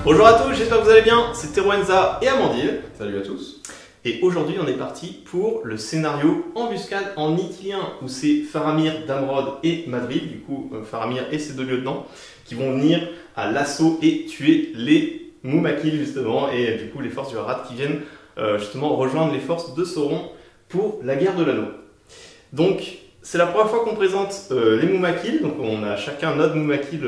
Bonjour à tous, j'espère que vous allez bien, c'est Teroenza et Amandine. Salut à tous. Et aujourd'hui on est parti pour le scénario Embuscade en italien où c'est Faramir, Damrod et Madrid, du coup Faramir et ses deux lieutenants qui vont venir à l'assaut et tuer les Mumakil justement et du coup les forces du Harad qui viennent justement rejoindre les forces de Sauron pour la guerre de l'anneau. Donc c'est la première fois qu'on présente les Mumakil, donc on a chacun notre Mumakil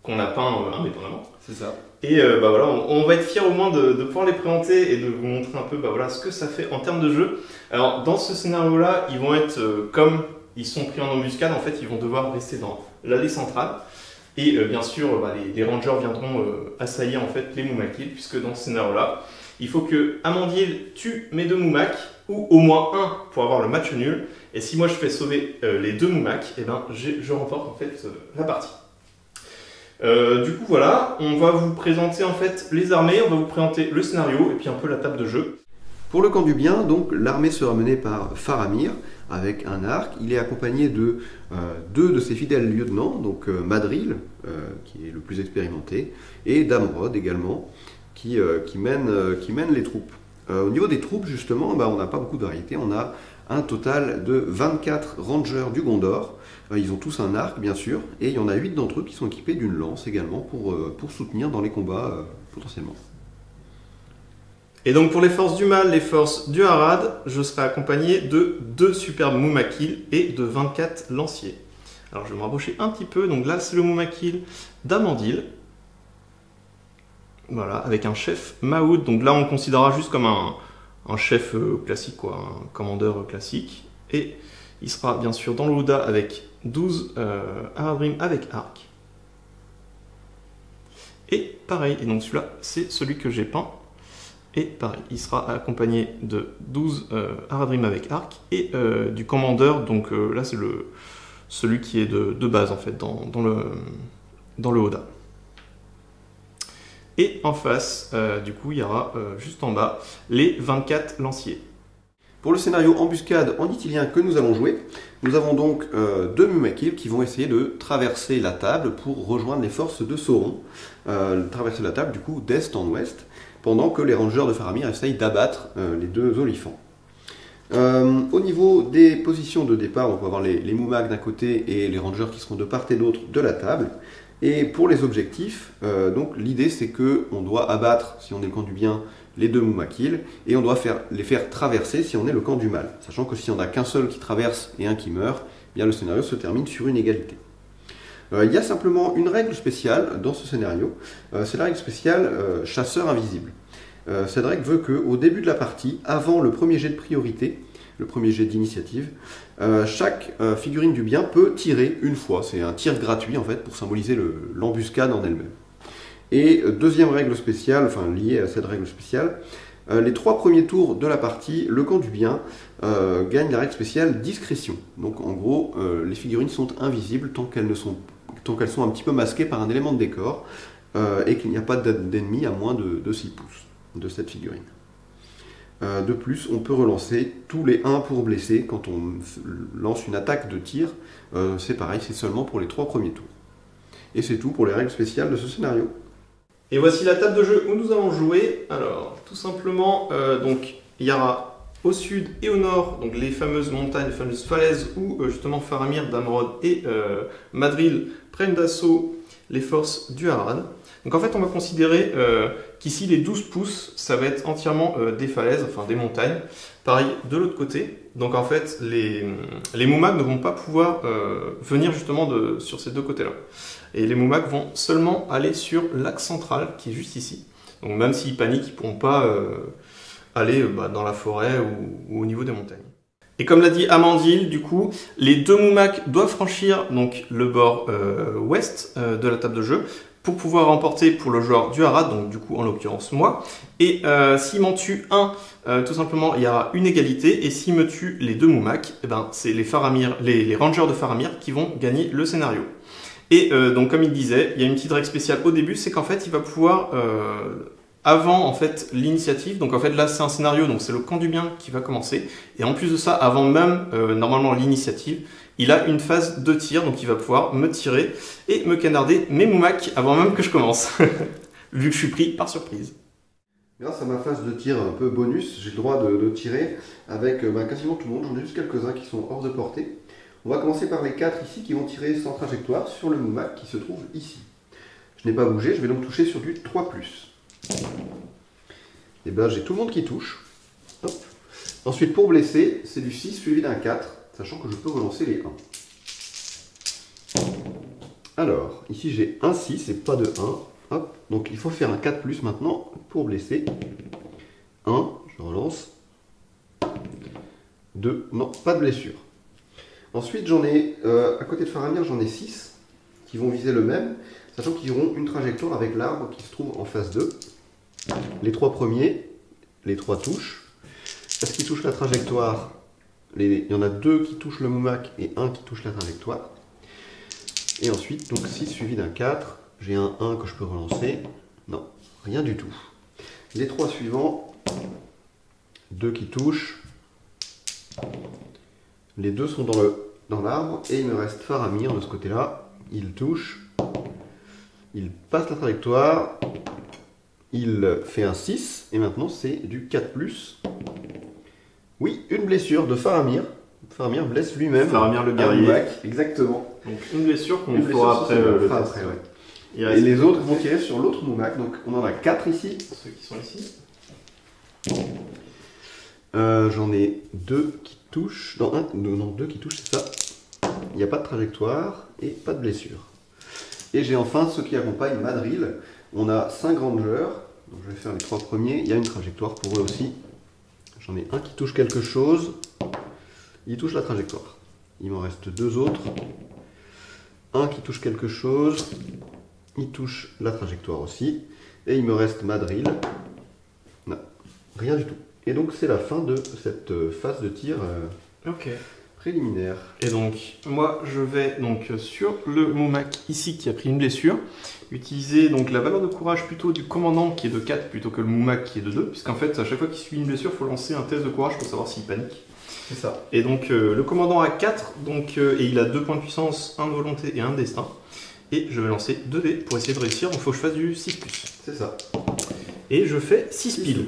qu'on a peint indépendamment. C'est ça. Et voilà, on va être fiers au moins de pouvoir les présenter et de vous montrer un peu voilà, ce que ça fait en termes de jeu. Alors dans ce scénario-là, ils vont être comme ils sont pris en embuscade, en fait ils vont devoir rester dans l'allée centrale. Et bien sûr, les rangers viendront assaillir en fait les Mumakil, puisque dans ce scénario-là, il faut que Amandil tue mes deux Mumak, ou au moins un pour avoir le match nul. Et si moi je fais sauver les deux Mumak, et ben je remporte en fait la partie. Du coup voilà, on va vous présenter en fait les armées, on va vous présenter le scénario et puis un peu la table de jeu. Pour le camp du bien, donc l'armée sera menée par Faramir avec un arc. Il est accompagné de deux de ses fidèles lieutenants, donc Madril, qui est le plus expérimenté, et Damrod également, qui mène les troupes. Au niveau des troupes justement, on n'a pas beaucoup de variété, on a un total de 24 rangers du Gondor. Ils ont tous un arc bien sûr, et il y en a 8 d'entre eux qui sont équipés d'une lance également pour soutenir dans les combats potentiellement. Et donc pour les forces du mal, les forces du Harad, je serai accompagné de 2 superbes Mumakil et de 24 lanciers. Alors je vais me rapprocher un petit peu, donc là c'est le Mumakil d'Amandil. Voilà, avec un chef Maoud, donc là on le considérera juste comme un chef classique, quoi, un commandeur classique. Et il sera bien sûr dans le Houda avec 12 Haradrim avec arc. Et pareil, et donc celui-là c'est celui que j'ai peint. Et pareil, il sera accompagné de 12 Haradrim avec arc et du commandeur, donc là c'est celui qui est de base en fait dans le Houda. Et en face, du coup, il y aura juste en bas les 24 lanciers. Pour le scénario Embuscade en italien que nous allons jouer, nous avons donc 2 Mumakil qui vont essayer de traverser la table pour rejoindre les forces de Sauron. Traverser la table du coup d'est en ouest, pendant que les rangers de Faramir essayent d'abattre les 2 olifants. Au niveau des positions de départ, on va avoir les Mumak d'un côté et les rangers qui seront de part et d'autre de la table. Et pour les objectifs, donc l'idée c'est qu'on doit abattre, si on est le camp du bien, les 2 Mumakil, et on doit les faire traverser si on est le camp du mal. Sachant que si on n'a qu'un seul qui traverse et un qui meurt, eh bien le scénario se termine sur une égalité. Il y a simplement une règle spéciale dans ce scénario, c'est la règle spéciale chasseur invisible. Cette règle veut qu'au début de la partie, avant le premier jet de priorité, le premier jet d'initiative, chaque figurine du bien peut tirer une fois. C'est un tir gratuit en fait pour symboliser l'embuscade en elle-même. Et deuxième règle spéciale, enfin liée à cette règle spéciale, les 3 premiers tours de la partie, le camp du bien gagne la règle spéciale discrétion. Donc en gros, les figurines sont invisibles tant qu'elles sont un petit peu masquées par un élément de décor et qu'il n'y a pas d'ennemi à moins de 6 pouces de cette figurine. De plus, on peut relancer tous les 1 pour blesser quand on lance une attaque de tir. C'est pareil, c'est seulement pour les 3 premiers tours. Et c'est tout pour les règles spéciales de ce scénario. Et voici la table de jeu où nous allons jouer. Alors, tout simplement, donc il y aura au sud et au nord donc les fameuses montagnes, les fameuses falaises où justement Faramir, Damrod et Madril prennent d'assaut les forces du Harad. Donc en fait, on va considérer qu'ici les 12 pouces, ça va être entièrement des falaises, enfin des montagnes. Pareil de l'autre côté. Donc en fait, les Mumak ne vont pas pouvoir venir justement sur ces deux côtés-là. Et les Mumak vont seulement aller sur l'axe central qui est juste ici. Donc même s'ils paniquent, ils ne pourront pas aller dans la forêt ou au niveau des montagnes. Et comme l'a dit Amandil, du coup, les 2 Mumak doivent franchir donc, le bord ouest de la table de jeu pour pouvoir remporter pour le joueur du Harad, donc du coup en l'occurrence moi. Et s'il m'en tue un, tout simplement il y aura une égalité, et s'il me tue les deux Moumak, eh ben, c'est les rangers de Faramir qui vont gagner le scénario. Et donc comme il disait, il y a une petite règle spéciale au début, c'est qu'en fait il va pouvoir, avant en fait l'initiative, donc en fait là c'est un scénario, donc c'est le camp du bien qui va commencer, et en plus de ça, avant même normalement l'initiative, il a une phase de tir, donc il va pouvoir me tirer et me canarder mes Moumak avant même que je commence, vu que je suis pris par surprise. Grâce à ma phase de tir un peu bonus, j'ai le droit de tirer avec quasiment tout le monde, j'en ai juste quelques-uns qui sont hors de portée. On va commencer par les 4 ici qui vont tirer sans trajectoire sur le Moumak qui se trouve ici. Je n'ai pas bougé, je vais donc toucher sur du 3+. Et bien j'ai tout le monde qui touche. Hop. Ensuite pour blesser, c'est du 6 suivi d'un 4, sachant que je peux relancer les 1. Alors, ici j'ai un 6 et pas de 1. Hop. Donc il faut faire un 4+ maintenant pour blesser. 1, je relance. 2, non, pas de blessure. Ensuite j'en ai, à côté de Faramir, j'en ai 6 qui vont viser le même, sachant qu'ils auront une trajectoire avec l'arbre qui se trouve en phase 2. Les 3 premiers, les 3 touchent. Est-ce qu'ils touchent la trajectoire? Il y en a 2 qui touchent le Moumak et 1 qui touche la trajectoire. Et ensuite, donc 6 suivi d'un 4. J'ai un 1 que je peux relancer. Non, rien du tout. Les 3 suivants, 2 qui touchent. Les 2 sont dans l'arbre et il me reste Faramir de ce côté-là. Il touche. Il passe la trajectoire. Il fait un 6 et maintenant c'est du 4+. Oui, une blessure de Faramir. Faramir blesse lui-même. Faramir le guerrier. Exactement. Donc une blessure qu'on fera après le test. Après, ouais. Et les autres vont tirer sur l'autre Moumak. Donc on en a 4 ici. Ceux qui sont ici. J'en ai 2 qui touchent. Non, 2 qui touchent, c'est ça. Il n'y a pas de trajectoire et pas de blessure. Et j'ai enfin ceux qui accompagnent Madril. On a 5 rangers. Donc je vais faire les 3 premiers. Il y a une trajectoire pour eux aussi. J'en ai un qui touche quelque chose. Il touche la trajectoire. Il m'en reste 2 autres. Un qui touche quelque chose. Il touche la trajectoire aussi. Et il me reste Madril. Non, rien du tout. Et donc c'est la fin de cette phase de tir préliminaire. Et donc moi je vais donc sur le Moumak ici qui a pris une blessure utiliser donc la valeur de courage plutôt du commandant qui est de 4 plutôt que le Moumak qui est de 2, puisqu'en fait à chaque fois qu'il subit une blessure il faut lancer un test de courage pour savoir s'il panique. C'est ça. Et donc le commandant a 4 donc, et il a 2 points de puissance, 1 de volonté et 1 de destin. Et je vais lancer 2 dés pour essayer de réussir, donc il faut que je fasse du 6+. C'est ça. Et je fais 6 piles.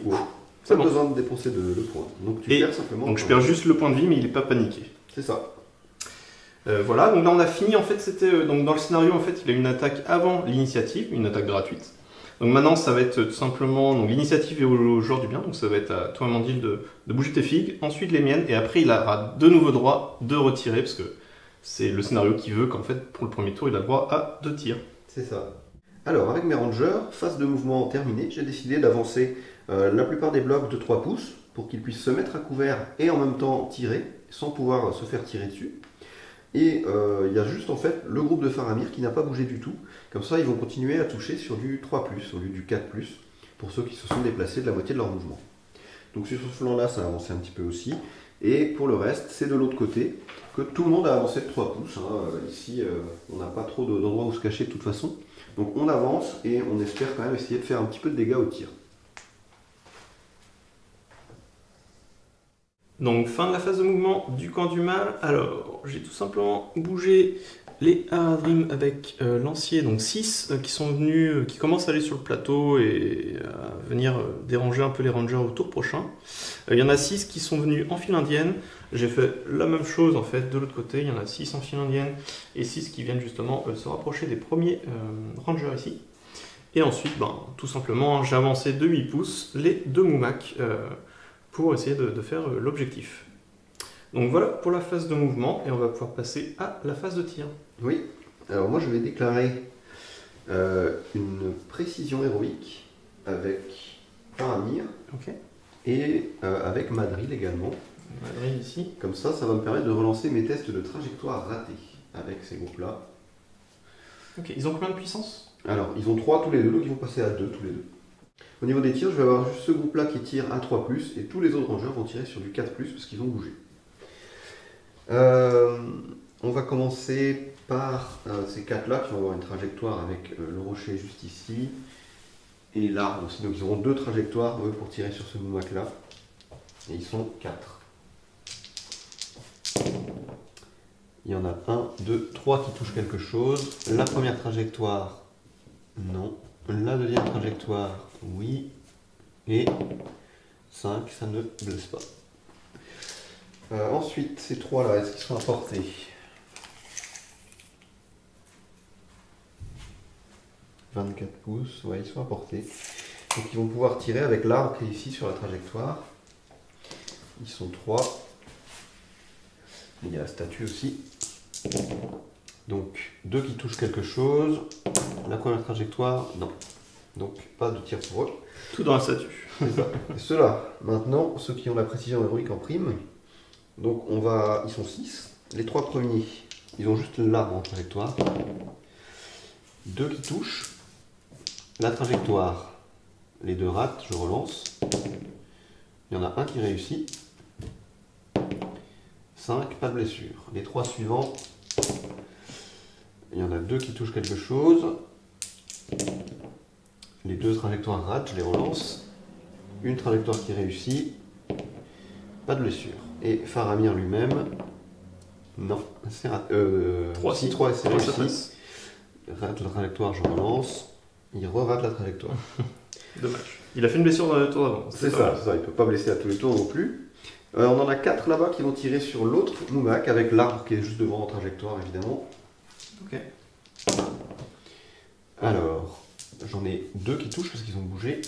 Pas besoin de dépenser le point. Donc tu perds simplement. Donc je perds juste le point de vie mais il n'est pas paniqué. C'est ça. Voilà, donc là on a fini, en fait c'était, donc dans le scénario en fait il a une attaque avant l'initiative, une attaque gratuite. Donc maintenant ça va être tout simplement, donc l'initiative est au joueur du bien, donc ça va être à toi Amandine de bouger tes figues, ensuite les miennes, et après il aura de nouveau droit de retirer, parce que c'est le scénario qui veut qu'en fait pour le premier tour il a le droit à 2 tirs. C'est ça. Alors avec mes rangers, phase de mouvement terminée, j'ai décidé d'avancer la plupart des blocs de 3 pouces pour qu'ils puissent se mettre à couvert et en même temps tirer, sans pouvoir se faire tirer dessus. Et il y a juste en fait le groupe de Faramir qui n'a pas bougé du tout. Comme ça, ils vont continuer à toucher sur du 3+, au lieu du 4+, pour ceux qui se sont déplacés de la moitié de leur mouvement. Donc sur ce flanc-là, ça a avancé un petit peu aussi. Et pour le reste, c'est de l'autre côté que tout le monde a avancé de 3 pouces. Ici, on n'a pas trop d'endroits où se cacher de toute façon. Donc on avance et on espère quand même essayer de faire un petit peu de dégâts au tir. Donc fin de la phase de mouvement du camp du mal. Alors j'ai tout simplement bougé les Haradrim avec lancier, donc 6 qui sont venus, qui commencent à aller sur le plateau et à venir déranger un peu les rangers au tour prochain. Il y en a 6 qui sont venus en file indienne. J'ai fait la même chose en fait de l'autre côté. Il y en a 6 en file indienne et 6 qui viennent justement se rapprocher des premiers rangers ici. Et ensuite, tout simplement, j'ai avancé de 8 pouces les 2 Moumak pour essayer de faire l'objectif. Donc voilà pour la phase de mouvement, et on va pouvoir passer à la phase de tir. Oui, alors moi je vais déclarer une précision héroïque avec Faramir et avec Madril également. Madril ici. Comme ça, ça va me permettre de relancer mes tests de trajectoire ratés avec ces groupes-là. Ok, ils ont combien de puissance? Alors, ils ont 3 tous les deux, donc ils vont passer à 2 tous les deux. Au niveau des tirs, je vais avoir juste ce groupe-là qui tire à 3+, et tous les autres rangers vont tirer sur du 4+, parce qu'ils ont bougé. On va commencer par ces 4-là qui vont avoir une trajectoire avec le rocher juste ici, et l'arbre aussi. Donc ils auront 2 trajectoires eux, pour tirer sur ce moumac-là, et ils sont 4. Il y en a 1, 2, 3 qui touchent quelque chose. La première trajectoire, non. La deuxième trajectoire, oui. Et 5, ça ne blesse pas. Ensuite, ces 3-là, est-ce qu'ils sont à portée? « 24 pouces, ouais, ils sont à portée. Donc ils vont pouvoir tirer avec l'arbre qui est ici sur la trajectoire. Ils sont 3. Il y a la statue aussi. Donc 2 qui touchent quelque chose. La première trajectoire, non. Donc pas de tir pour eux. Tout dans la statue. C'est ça. Et ceux-là, maintenant, ceux qui ont la précision héroïque en prime. Donc ils sont 6. Les 3 premiers, ils ont juste l'arbre en trajectoire. 2 qui touchent. La trajectoire, les 2 ratent, je relance. Il y en a un qui réussit. 5, pas de blessure. Les 3 suivants, il y en a 2 qui touchent quelque chose. Les 2 trajectoires ratent, je les relance. Une trajectoire qui réussit. Pas de blessure. Et Faramir lui-même, non, c'est raté. 3, si 3 c'est réussi. Rate la trajectoire, je relance. Il re-rate la trajectoire. Dommage. Il a fait une blessure dans le tour d'avant. C'est ça, il ne peut pas blesser à tous les tours non plus. On en a 4 là-bas qui vont tirer sur l'autre moumac avec l'arbre qui est juste devant en trajectoire évidemment. Ok. Alors, j'en ai 2 qui touchent parce qu'ils ont bougé.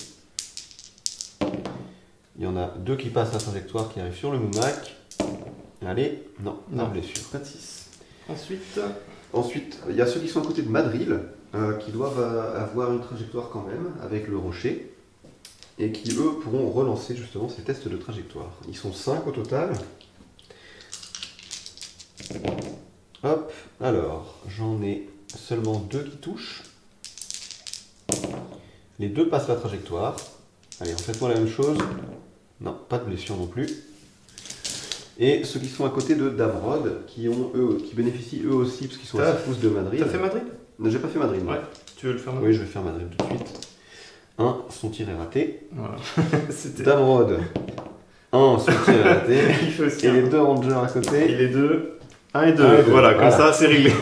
Il y en a 2 qui passent la trajectoire qui arrivent sur le moumac. Allez, non, pas de blessure. Pas de 6. Ensuite, il y a ceux qui sont à côté de Madril, qui doivent avoir une trajectoire quand même, avec le rocher, et qui eux pourront relancer justement ces tests de trajectoire. Ils sont 5 au total. Hop, alors, j'en ai seulement 2 qui touchent. Les 2 passent la trajectoire. Allez, refaites-moi la même chose. Non, pas de blessure non plus. Et ceux qui sont à côté de Damrod, qui bénéficient eux aussi, parce qu'ils sont à 6 pouces de Madrid. T'as fait Madrid? Non, j'ai pas fait Madrid. Ouais. Tu veux le faire Madrid? Oui, je vais faire Madrid tout de suite. 1, son tir est raté. Voilà. Damrod, 1, son tir est raté. Il fait aussi et les 2 rangers à côté. Et les 2. 1 et 2. Voilà, comme ça, c'est réglé.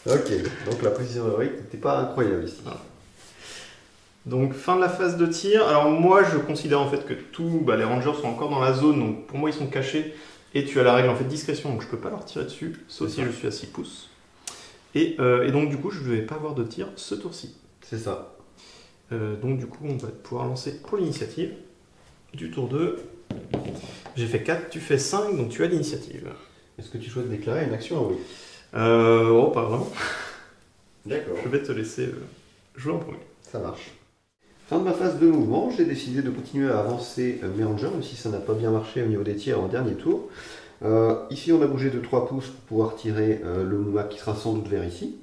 Ok, donc la précision héroïque n'était pas incroyable ici. Voilà. Donc fin de la phase de tir. Alors moi je considère en fait que les rangers sont encore dans la zone, donc pour moi ils sont cachés. Et tu as la règle en fait discrétion, donc je peux pas leur tirer dessus, sauf si je suis à 6 pouces. Et donc du coup je ne vais pas avoir de tir ce tour-ci. C'est ça. Donc du coup on va pouvoir lancer pour l'initiative du tour 2. J'ai fait 4, tu fais 5, donc tu as l'initiative. Est-ce que tu souhaites déclarer une action héroïque? Oh pas vraiment. D'accord. Je vais te laisser jouer en premier. Ça marche. Fin de ma phase de mouvement, j'ai décidé de continuer à avancer mes rangers, même si ça n'a pas bien marché au niveau des tirs en dernier tour. Ici on a bougé de 3 pouces pour pouvoir tirer le moumac qui sera sans doute vers ici.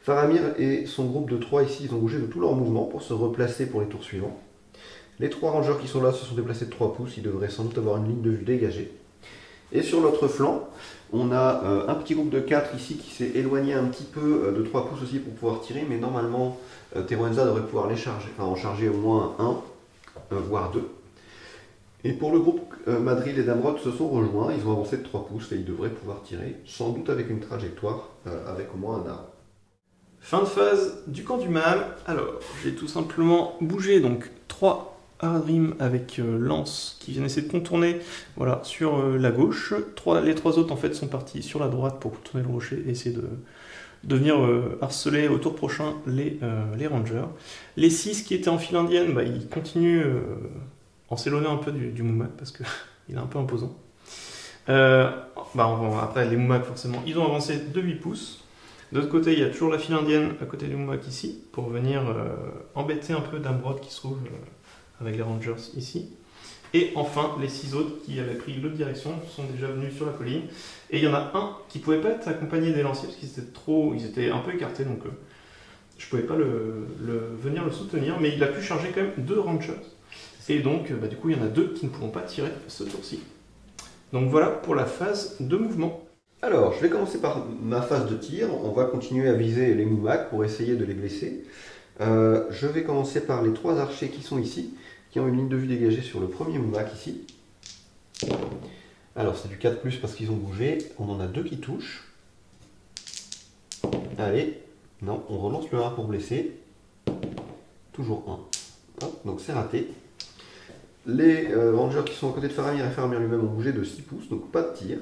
Faramir et son groupe de 3 ici, ils ont bougé de tout leur mouvement pour se replacer pour les tours suivants. Les 3 rangers qui sont là se sont déplacés de 3 pouces, ils devraient sans doute avoir une ligne de vue dégagée. Et sur l'autre flanc, on a un petit groupe de 4 ici qui s'est éloigné un petit peu de 3 pouces aussi pour pouvoir tirer, mais normalement Teruenza devrait pouvoir les charger, enfin en charger au moins 1, voire 2. Et pour le groupe Madrid et Damrod se sont rejoints, ils ont avancé de 3 pouces et ils devraient pouvoir tirer, sans doute avec une trajectoire, avec au moins un arbre. Fin de phase du camp du mal. Alors, j'ai tout simplement bougé donc 3 Haradrim avec lance qui viennent essayer de contourner sur la gauche. Les 3 autres en fait sont partis sur la droite pour contourner le rocher et essayer de venir harceler au tour prochain les rangers. Les 6 qui étaient en file indienne, ils continuent en s'éloignant un peu du moumac parce qu'il est un peu imposant. Après les moumacs forcément, ils ont avancé de 8 pouces. De l'autre côté, il y a toujours la file indienne à côté du moumac ici pour venir embêter un peu Damrod qui se trouve avec les rangers ici. Et enfin, les 6 autres qui avaient pris l'autre direction sont déjà venus sur la colline. Et il y en a un qui ne pouvait pas être accompagné des lanciers parce qu'ils étaient un peu écartés. Donc je pouvais pas venir le soutenir, mais il a pu charger quand même 2 Rangers. Et donc, du coup, il y en a 2 qui ne pourront pas tirer ce tour-ci. Donc voilà pour la phase de mouvement. Alors, je vais commencer par ma phase de tir. On va continuer à viser les Moumak pour essayer de les blesser. Je vais commencer par les 3 archers qui sont ici, qui ont une ligne de vue dégagée sur le premier Moumak ici. Alors, c'est du 4+, parce qu'ils ont bougé. On en a 2 qui touchent. Allez, non, on relance le 1 pour blesser. Toujours 1. Hop, donc c'est raté. Les Rangers qui sont à côté de Faramir et Faramir lui-même ont bougé de 6 pouces, donc pas de tir.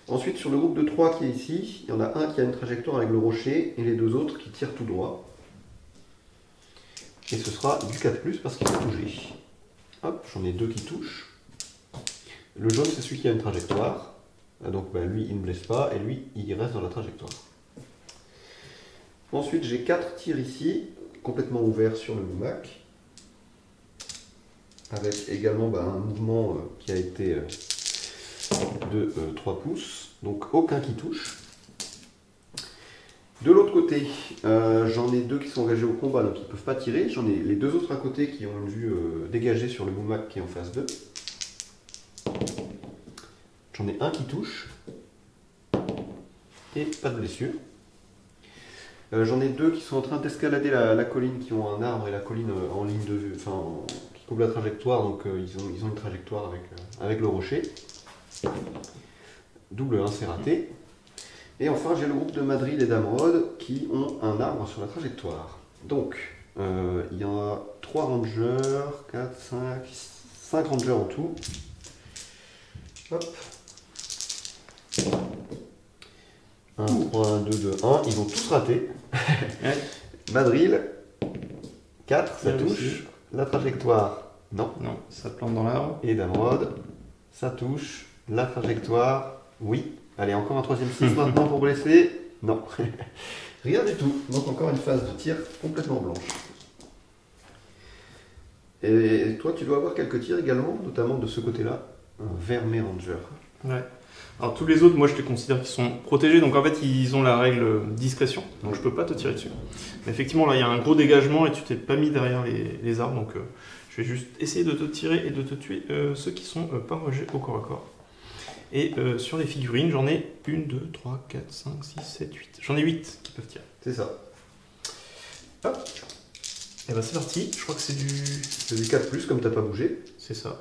Ensuite, sur le groupe de 3 qui est ici, il y en a un qui a une trajectoire avec le rocher et les 2 autres qui tirent tout droit. Et ce sera du 4+, parce qu'il a bougé. Hop, j'en ai 2 qui touchent. Le jaune, c'est celui qui a une trajectoire. Donc lui, il ne blesse pas et lui, il reste dans la trajectoire. Ensuite, j'ai 4 tirs ici, complètement ouverts sur le Moumak. Avec également un mouvement qui a été de 3 pouces. Donc aucun qui touche. De l'autre côté, j'en ai 2 qui sont engagés au combat, donc ils ne peuvent pas tirer. J'en ai les 2 autres à côté qui ont une vue dégagée sur le Moumak qui est en phase 2. J'en ai un qui touche. Et pas de blessure. J'en ai 2 qui sont en train d'escalader la colline, qui ont un arbre et la colline en ligne de vue, enfin qui coupe la trajectoire, donc ils ont une trajectoire avec le rocher. Double 1, c'est raté. Et enfin, j'ai le groupe de Madril et d'Amrod qui ont un arbre sur la trajectoire. Donc, il y en a 3 rangers, 4, 5 rangers en tout. Hop. 1, 3, 1, 2, 2, 1. Ils vont tous rater. Madril, 4, ça touche. Aussi. La trajectoire, non. Non, ça plante dans l'arbre. Et d'Amrod, ça touche. La trajectoire, oui. Allez, encore un 3ème 6 maintenant pour blesser. Non. Rien du tout. Donc encore une phase de tir complètement blanche. Et toi, tu dois avoir quelques tirs également, notamment de ce côté-là, vers mes rangers. Ouais. Alors tous les autres, moi je les considère qu'ils sont protégés, donc en fait ils ont la règle discrétion, donc je peux pas te tirer dessus. Mais effectivement là il y a un gros dégagement et tu t'es pas mis derrière les arbres, donc je vais juste essayer de te tirer et de te tuer ceux qui sont pas rejets au corps à corps. Et sur les figurines, j'en ai 1, 2, 3, 4, 5, 6, 7, 8. J'en ai 8 qui peuvent tirer. C'est ça. Hop. Et bah c'est parti, je crois que c'est du... C'est du 4+, comme t'as pas bougé. C'est ça.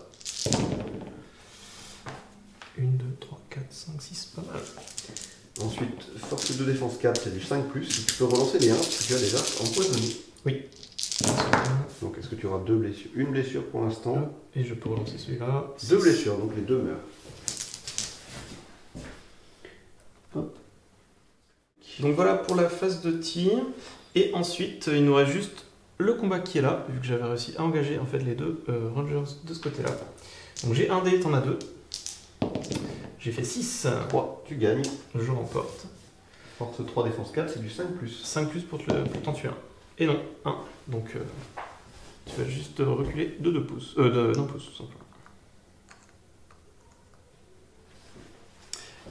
1, 2, 3, 4, 5, 6, pas mal. Ensuite, force de défense 4, c'est du 5+. Tu peux relancer les 1 parce que tu as déjà empoisonné. Oui. Donc est-ce que tu auras 2 blessures? Une blessure pour l'instant. Et je peux relancer celui-là. 2 blessures, donc les 2 meurent. Hop. Donc voilà pour la phase de tir. Et ensuite, il nous reste juste le combat qui est là, vu que j'avais réussi à engager en fait les 2 rangers de ce côté-là. Donc j'ai un dé, t'en as 2. J'ai fait 6. 3, tu gagnes. Je remporte. Force 3, défense 4, c'est du 5+. 5+ pour t'en tuer un. Et non, 1. Donc tu vas juste reculer de 2 pouces. D'un pouce tout simplement.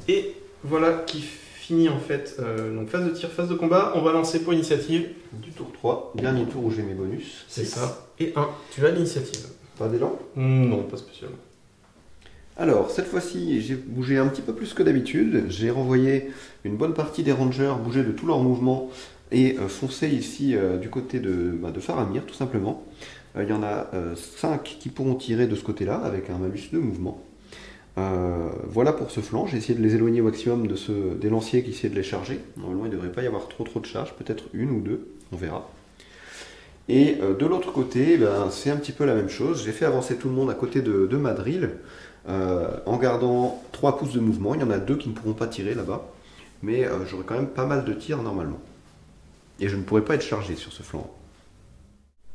Et voilà qui finit en fait. Donc phase de tir, phase de combat. On va lancer pour initiative. Du tour 3, dernier tour où j'ai mes bonus. C'est ça. Et 1. Tu as l'initiative. Pas d'élan? Non, pas spécialement. Alors, cette fois-ci, j'ai bougé un petit peu plus que d'habitude. J'ai renvoyé une bonne partie des rangers, bougé de tous leurs mouvements et foncé ici du côté de Faramir, tout simplement. Il y en a 5 qui pourront tirer de ce côté-là avec un malus de mouvement. Voilà pour ce flanc. J'ai essayé de les éloigner au maximum des lanciers qui essayaient de les charger. Normalement, il ne devrait pas y avoir trop de charges, peut-être 1 ou 2, on verra. Et de l'autre côté, c'est un petit peu la même chose. J'ai fait avancer tout le monde à côté de Madril. En gardant 3 pouces de mouvement, il y en a 2 qui ne pourront pas tirer là-bas, mais j'aurai quand même pas mal de tirs normalement. Et je ne pourrai pas être chargé sur ce flanc.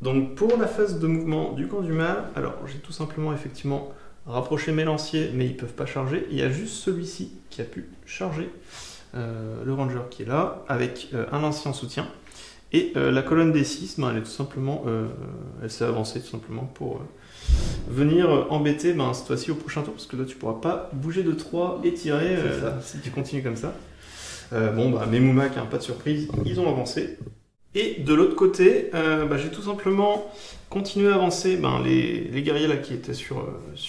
Donc pour la phase de mouvement du camp du mal, alors j'ai tout simplement effectivement rapproché mes lanciers, mais ils ne peuvent pas charger. Il y a juste celui-ci qui a pu charger, le ranger qui est là, avec un lancier en soutien. Et la colonne des 6, elle est tout simplement, elle s'est avancée tout simplement pour venir embêter cette fois-ci au prochain tour, parce que là tu pourras pas bouger de 3 et tirer si tu continues comme ça. Mes Moumak, pas de surprise, ils ont avancé. Et de l'autre côté, j'ai tout simplement continué à avancer les guerriers là qui étaient sur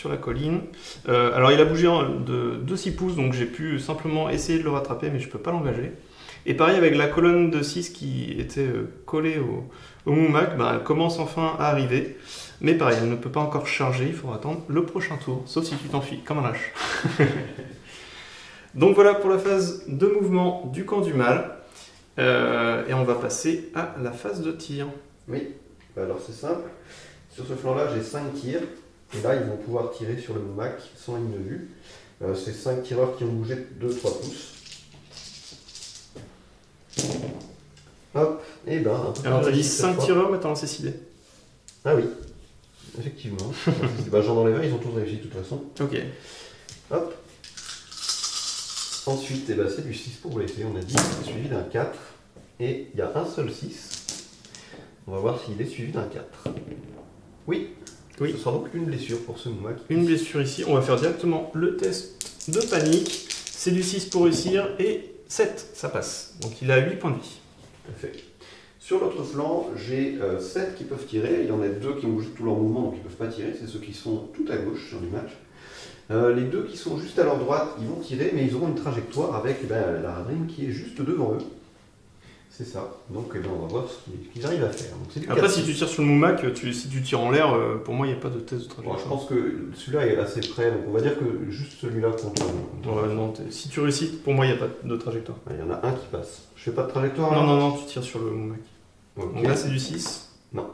la colline. Alors il a bougé de 6 pouces, donc j'ai pu simplement essayer de le rattraper, mais je peux pas l'engager. Et pareil avec la colonne de 6 qui était collée au Moumak, elle commence enfin à arriver. Mais pareil, elle ne peut pas encore charger, il faudra attendre le prochain tour, sauf si tu t'enfuis comme un lâche. Donc voilà pour la phase de mouvement du camp du mal. Et on va passer à la phase de tir. Oui, alors c'est simple. Sur ce flanc-là, j'ai 5 tirs. Et là, ils vont pouvoir tirer sur le Moumak sans ligne de vue. C'est 5 tireurs qui ont bougé de 2-3 pouces. Hop, et alors t'as dit 5 tireurs, mais t'as lancé 6 dés. Ah oui, effectivement. J'en enlève un, ils ont tous réussi de toute façon. Ok. Hop. Ensuite, c'est du 6 pour blesser, on a dit, suivi d'un 4. Et il y a un seul 6. On va voir s'il est suivi d'un 4. Oui. Ce sera donc une blessure pour ce Moumak. Une blessure ici. On va faire directement le test de panique. C'est du 6 pour réussir et 7, ça passe. Donc il a 8 points de vie. Parfait. Sur l'autre flanc, j'ai 7 qui peuvent tirer. Il y en a 2 qui ont juste tout leur mouvement, donc ils ne peuvent pas tirer. C'est ceux qui sont tout à gauche sur l'image. Les 2 qui sont juste à leur droite, ils vont tirer, mais ils auront une trajectoire avec la Radrim qui est juste devant eux. C'est ça. Donc on va voir ce qu'ils arrivent à faire. Donc, après, si tu tires sur le Moumak, si tu tires en l'air, pour moi, il n'y a pas de test de trajectoire. Bon, je pense que celui-là est assez près, donc on va dire que juste celui-là compte. Non, si tu réussis, pour moi, il n'y a pas de trajectoire. Il y en a un qui passe. Je fais pas de trajectoire là? Non, tu tires sur le Moumak. Okay. Donc là, c'est du 6. Non.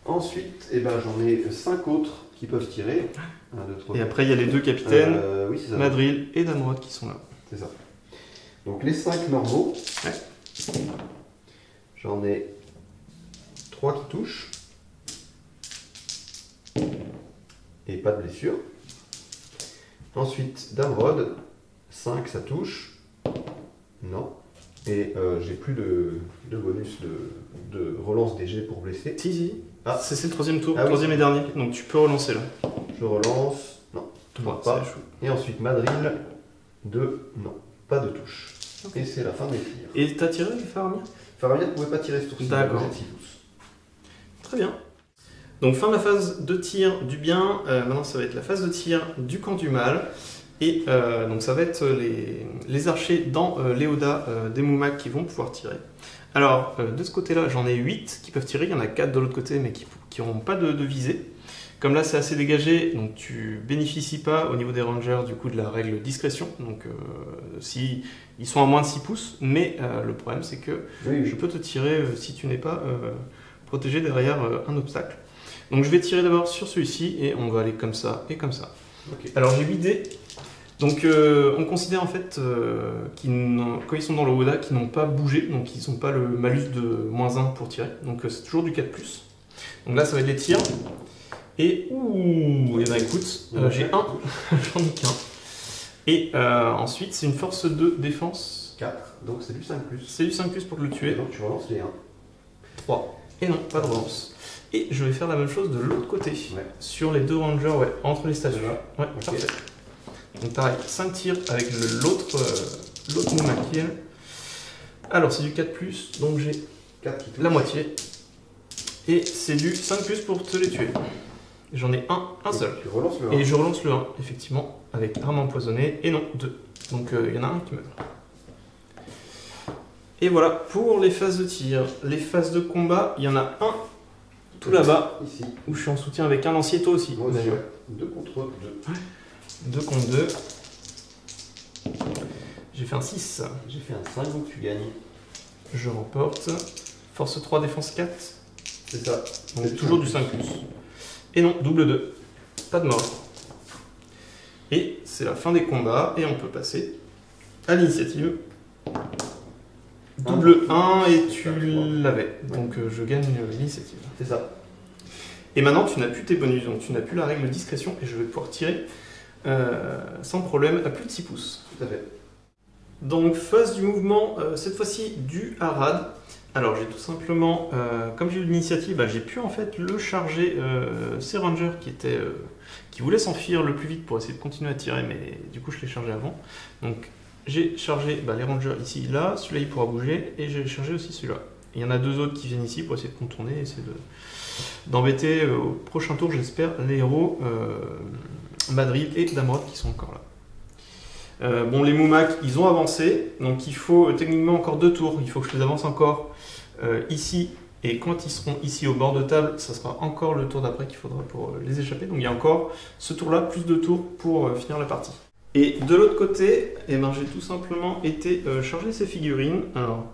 Ensuite, j'en ai 5 autres qui peuvent tirer. 1, 2, 3, et après, il y a les 2 capitaines, oui, Madril et Damrod qui sont là. C'est ça. Donc les 5 normaux. Ouais. J'en ai 3 qui touchent. Et pas de blessure. Ensuite, Damrod. 5, ça touche. Non. Et j'ai plus de bonus de relance des jets pour blesser. Si. Ah, c'est le 3e tour, ah, 3e et dernier. Donc tu peux relancer là. Je relance. Non, toujours pas. Et ensuite, Madril. 2, non. Pas de touche. Okay. Et c'est la fin des tirs. Et t'as tiré Faramir? Faramir ne pouvait pas tirer ce tour-ci. D'accord. Très bien. Donc fin de la phase de tir du bien. Maintenant ça va être la phase de tir du camp du mal. Et donc ça va être les archers dans Léoda des Moumak qui vont pouvoir tirer. Alors de ce côté-là, j'en ai 8 qui peuvent tirer. Il y en a 4 de l'autre côté mais qui n'auront pas de visée. Comme là c'est assez dégagé, donc tu bénéficies pas au niveau des rangers du coup de la règle discrétion. Donc si ils sont à moins de 6 pouces, mais le problème c'est que je peux te tirer si tu n'es pas protégé derrière un obstacle. Donc je vais tirer d'abord sur celui-ci et on va aller comme ça et comme ça. Okay. Alors j'ai 8 dés. Donc on considère en fait quand ils sont dans le Oda qu'ils n'ont pas bougé, donc ils n'ont pas le malus de -1 pour tirer. Donc c'est toujours du 4+. Donc là ça va être les tirs. Et écoute, j'ai 1, j'en ai qu'un. Et ensuite c'est une force de défense. 4, donc c'est du 5+. C'est du 5+ pour le tuer. Et donc tu relances les 1. 3. Et non, pas de relance. Et je vais faire la même chose de l'autre côté. Sur les 2 rangers, entre les statues. Ouais, okay. Parfait. Donc pareil, 5 tirs avec l'autre Moumak qui est. Alors c'est du 4+, donc j'ai la moitié. Et c'est du 5+ pour te les tuer. J'en ai un seul. Tu relances le 1. Et je relance le 1, effectivement, avec arme empoisonnée. Et non, 2. Donc il y en a un qui meurt. Et voilà pour les phases de tir. Les phases de combat, il y en a un tout là-bas, ici, où je suis en soutien avec un lancier, toi aussi. Moi aussi, 2 contre 2. 2 contre 2. J'ai fait un 6. J'ai fait un 5, donc tu gagnes. Je remporte. Force 3, défense 4. C'est ça. Donc toujours du 5+. Et non, double 2. Pas de mort. Et c'est la fin des combats, et on peut passer à l'initiative. Double 1 et tu l'avais. Donc je gagne l'initiative. C'est ça. Et maintenant tu n'as plus tes bonus, donc tu n'as plus la règle discrétion, et je vais pouvoir tirer sans problème à plus de 6 pouces. Tout à fait. Donc phase du mouvement, cette fois-ci du Harad. Alors j'ai tout simplement, comme j'ai eu l'initiative, j'ai pu en fait le charger ces rangers qui voulaient s'enfuir le plus vite pour essayer de continuer à tirer, mais du coup je l'ai chargé avant. Donc j'ai chargé les rangers ici, là, celui-là il pourra bouger, et j'ai chargé aussi celui-là. il y en a 2 autres qui viennent ici pour essayer de contourner, essayer d'embêter au prochain tour, j'espère, les héros Madrid et Damrod qui sont encore là. Bon, les Moumak, ils ont avancé, donc il faut techniquement encore 2 tours. Il faut que je les avance encore ici, et quand ils seront ici au bord de table, ça sera encore le tour d'après qu'il faudra pour les échapper. Donc il y a encore ce tour-là, plus 2 tours pour finir la partie. Et de l'autre côté, eh ben, j'ai tout simplement été charger ces figurines. Alors,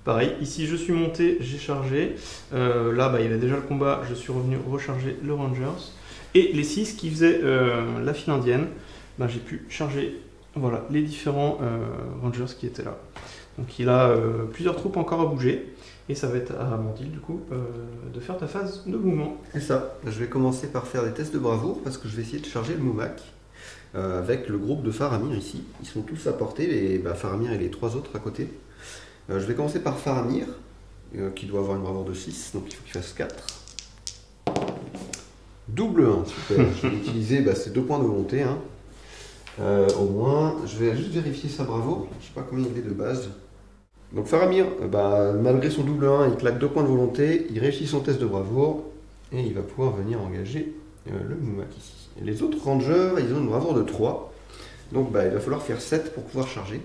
pareil, ici je suis monté, j'ai chargé. Là, bah, il y avait déjà le combat, je suis revenu recharger le Rangers. Et les 6 qui faisaient la file indienne, bah, j'ai pu charger voilà, les différents Rangers qui étaient là. Donc il a plusieurs troupes encore à bouger. Et ça va être à Amandine, du coup, de faire ta phase de mouvement. C'est ça. Je vais commencer par faire des tests de bravoure parce que je vais essayer de charger le Moumak avec le groupe de Faramir ici. Ils sont tous à portée, Faramir et les 3 autres à côté. Je vais commencer par Faramir, qui doit avoir une bravoure de 6, donc il faut qu'il fasse 4. Double 1, super. Je vais utiliser ces 2 points de volonté. Hein. Au moins, je vais juste vérifier sa bravoure. Je ne sais pas combien il est de base. Donc Faramir, malgré son double 1, il claque 2 points de volonté, il réussit son test de bravoure et il va pouvoir venir engager le Moumak ici. Et les autres rangers, ils ont une bravoure de 3, donc il va falloir faire 7 pour pouvoir charger.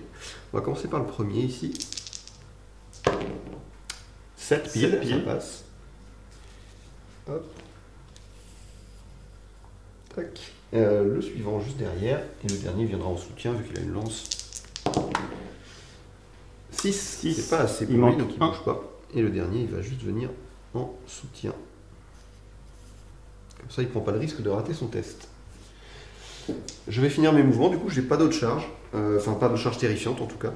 On va commencer par le premier ici. 7 piles, ça passe. Hop. Tac. Le suivant juste derrière, et le dernier viendra en soutien vu qu'il a une lance. 6, c'est pas assez pour lui, donc il ne bouge pas. Et le dernier, il va juste venir en soutien. Comme ça, il ne prend pas le risque de rater son test. Je vais finir mes mouvements, du coup, j'ai pas d'autre charge. Enfin, pas de charge terrifiante en tout cas.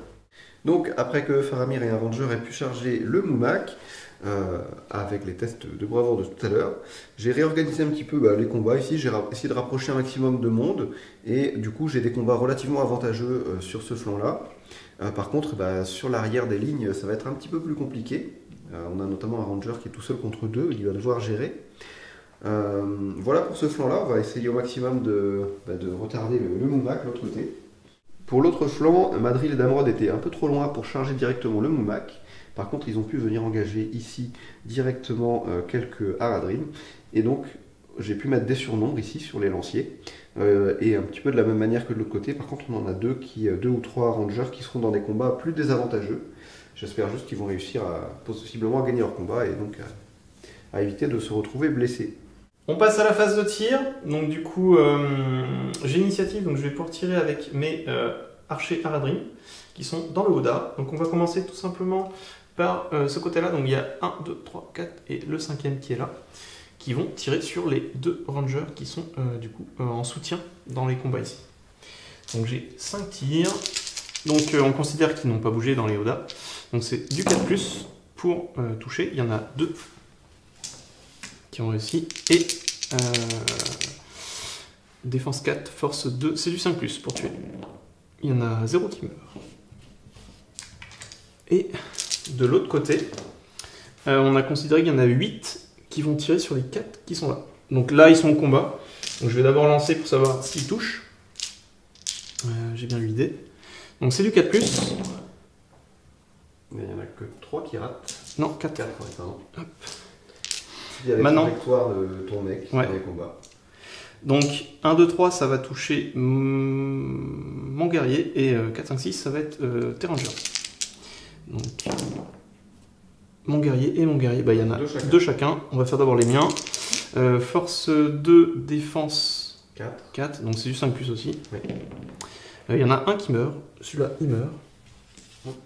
Donc, après que Faramir et un ranger aient pu charger le Moumak, avec les tests de bravoure de tout à l'heure, j'ai réorganisé un petit peu les combats ici. J'ai essayé de rapprocher un maximum de monde. Et du coup, j'ai des combats relativement avantageux sur ce flanc-là. Par contre, sur l'arrière des lignes, ça va être un petit peu plus compliqué. On a notamment un ranger qui est tout seul contre 2, il va devoir gérer. Voilà pour ce flanc-là, on va essayer au maximum de retarder le Moumak de l'autre côté. Pour l'autre flanc, Madrid et Damrod étaient un peu trop loin pour charger directement le Moumak. Par contre, ils ont pu venir engager ici directement quelques Haradrim. Et donc, j'ai pu mettre des surnombres ici sur les lanciers. Et un petit peu de la même manière que de l'autre côté. Par contre, on en a 2 ou 3 rangers qui seront dans des combats plus désavantageux. J'espère juste qu'ils vont réussir possiblement à gagner leur combat et donc à éviter de se retrouver blessés. On passe à la phase de tir. Donc du coup, j'ai l'initiative, donc je vais pouvoir tirer avec mes archers Haradrim qui sont dans le Oda. Donc on va commencer tout simplement par ce côté-là. Donc il y a 1, 2, 3, 4 et le 5e qui est là, qui vont tirer sur les 2 rangers qui sont du coup en soutien dans les combats ici. Donc j'ai 5 tirs. Donc on considère qu'ils n'ont pas bougé dans les Oda. Donc c'est du 4+, pour toucher. Il y en a 2 qui ont réussi. Et défense 4, force 2, c'est du 5+, pour tuer. Il y en a 0 qui meurt. Et de l'autre côté, on a considéré qu'il y en a 8 qui vont tirer sur les 4 qui sont là. Donc là, ils sont au combat. Donc je vais d'abord lancer pour savoir s'ils touchent. J'ai bien eu l'idée. Donc c'est du 4+. Mais il n'y en a que 3 qui ratent. Non, 4. 4, pardon. Hop. Avec maintenant, la victoire de ton mec dans les combats. Donc 1, 2, 3, ça va toucher mon guerrier. Et 4, 5, 6, ça va être tes rangers. Donc mon guerrier et mon guerrier. Il y en a 2 chacun. On va faire d'abord les miens. Force 2, défense 4. Donc c'est du 5+ aussi. Oui. Il y en a un qui meurt. Celui-là, il meurt. Hop.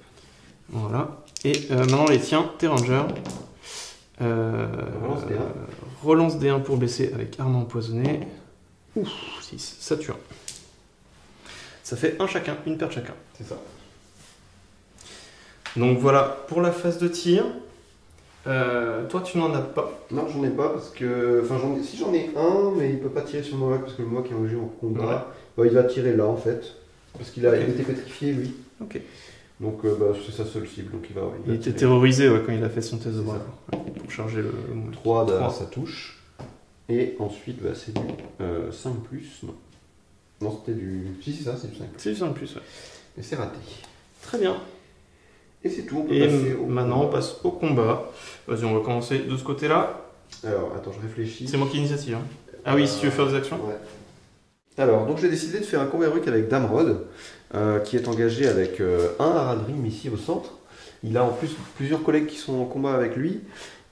Voilà. Et maintenant les tiens, tes rangers. Relance D1 pour blesser avec arme empoisonnée. Ouf, 6, ça tue. Ça fait un chacun, une perte chacun. C'est ça. Donc voilà pour la phase de tir. Toi tu n'en as pas. Non, j'en ai pas parce que. Enfin, si j'en ai un, mais il peut pas tirer sur le Moumak parce que le Moumak est engagé en combat. Ouais. Il va tirer là en fait. Parce qu'il a été pétrifié lui. Ok. Donc c'est sa seule cible. Donc il était terrorisé quand il a fait son test de bravoure. Pour charger le 3, ça touche. Et ensuite c'est du 5+. Non, c'était du. Si, c'est ça, c'est du 5+. C'est du 5+, ouais. Et c'est raté. Très bien. Et c'est tout, on peut Et passer au maintenant, on combat. passe au combat. Vas-y, on va commencer de ce côté-là. Alors, attends, je réfléchis. C'est moi qui ai l'initiative. Hein. Ah oui, si tu veux faire des actions. Ouais. Alors, donc j'ai décidé de faire un combat héroïque avec Damrod, qui est engagé avec un Haradrim ici au centre. Il a en plus plusieurs collègues qui sont en combat avec lui,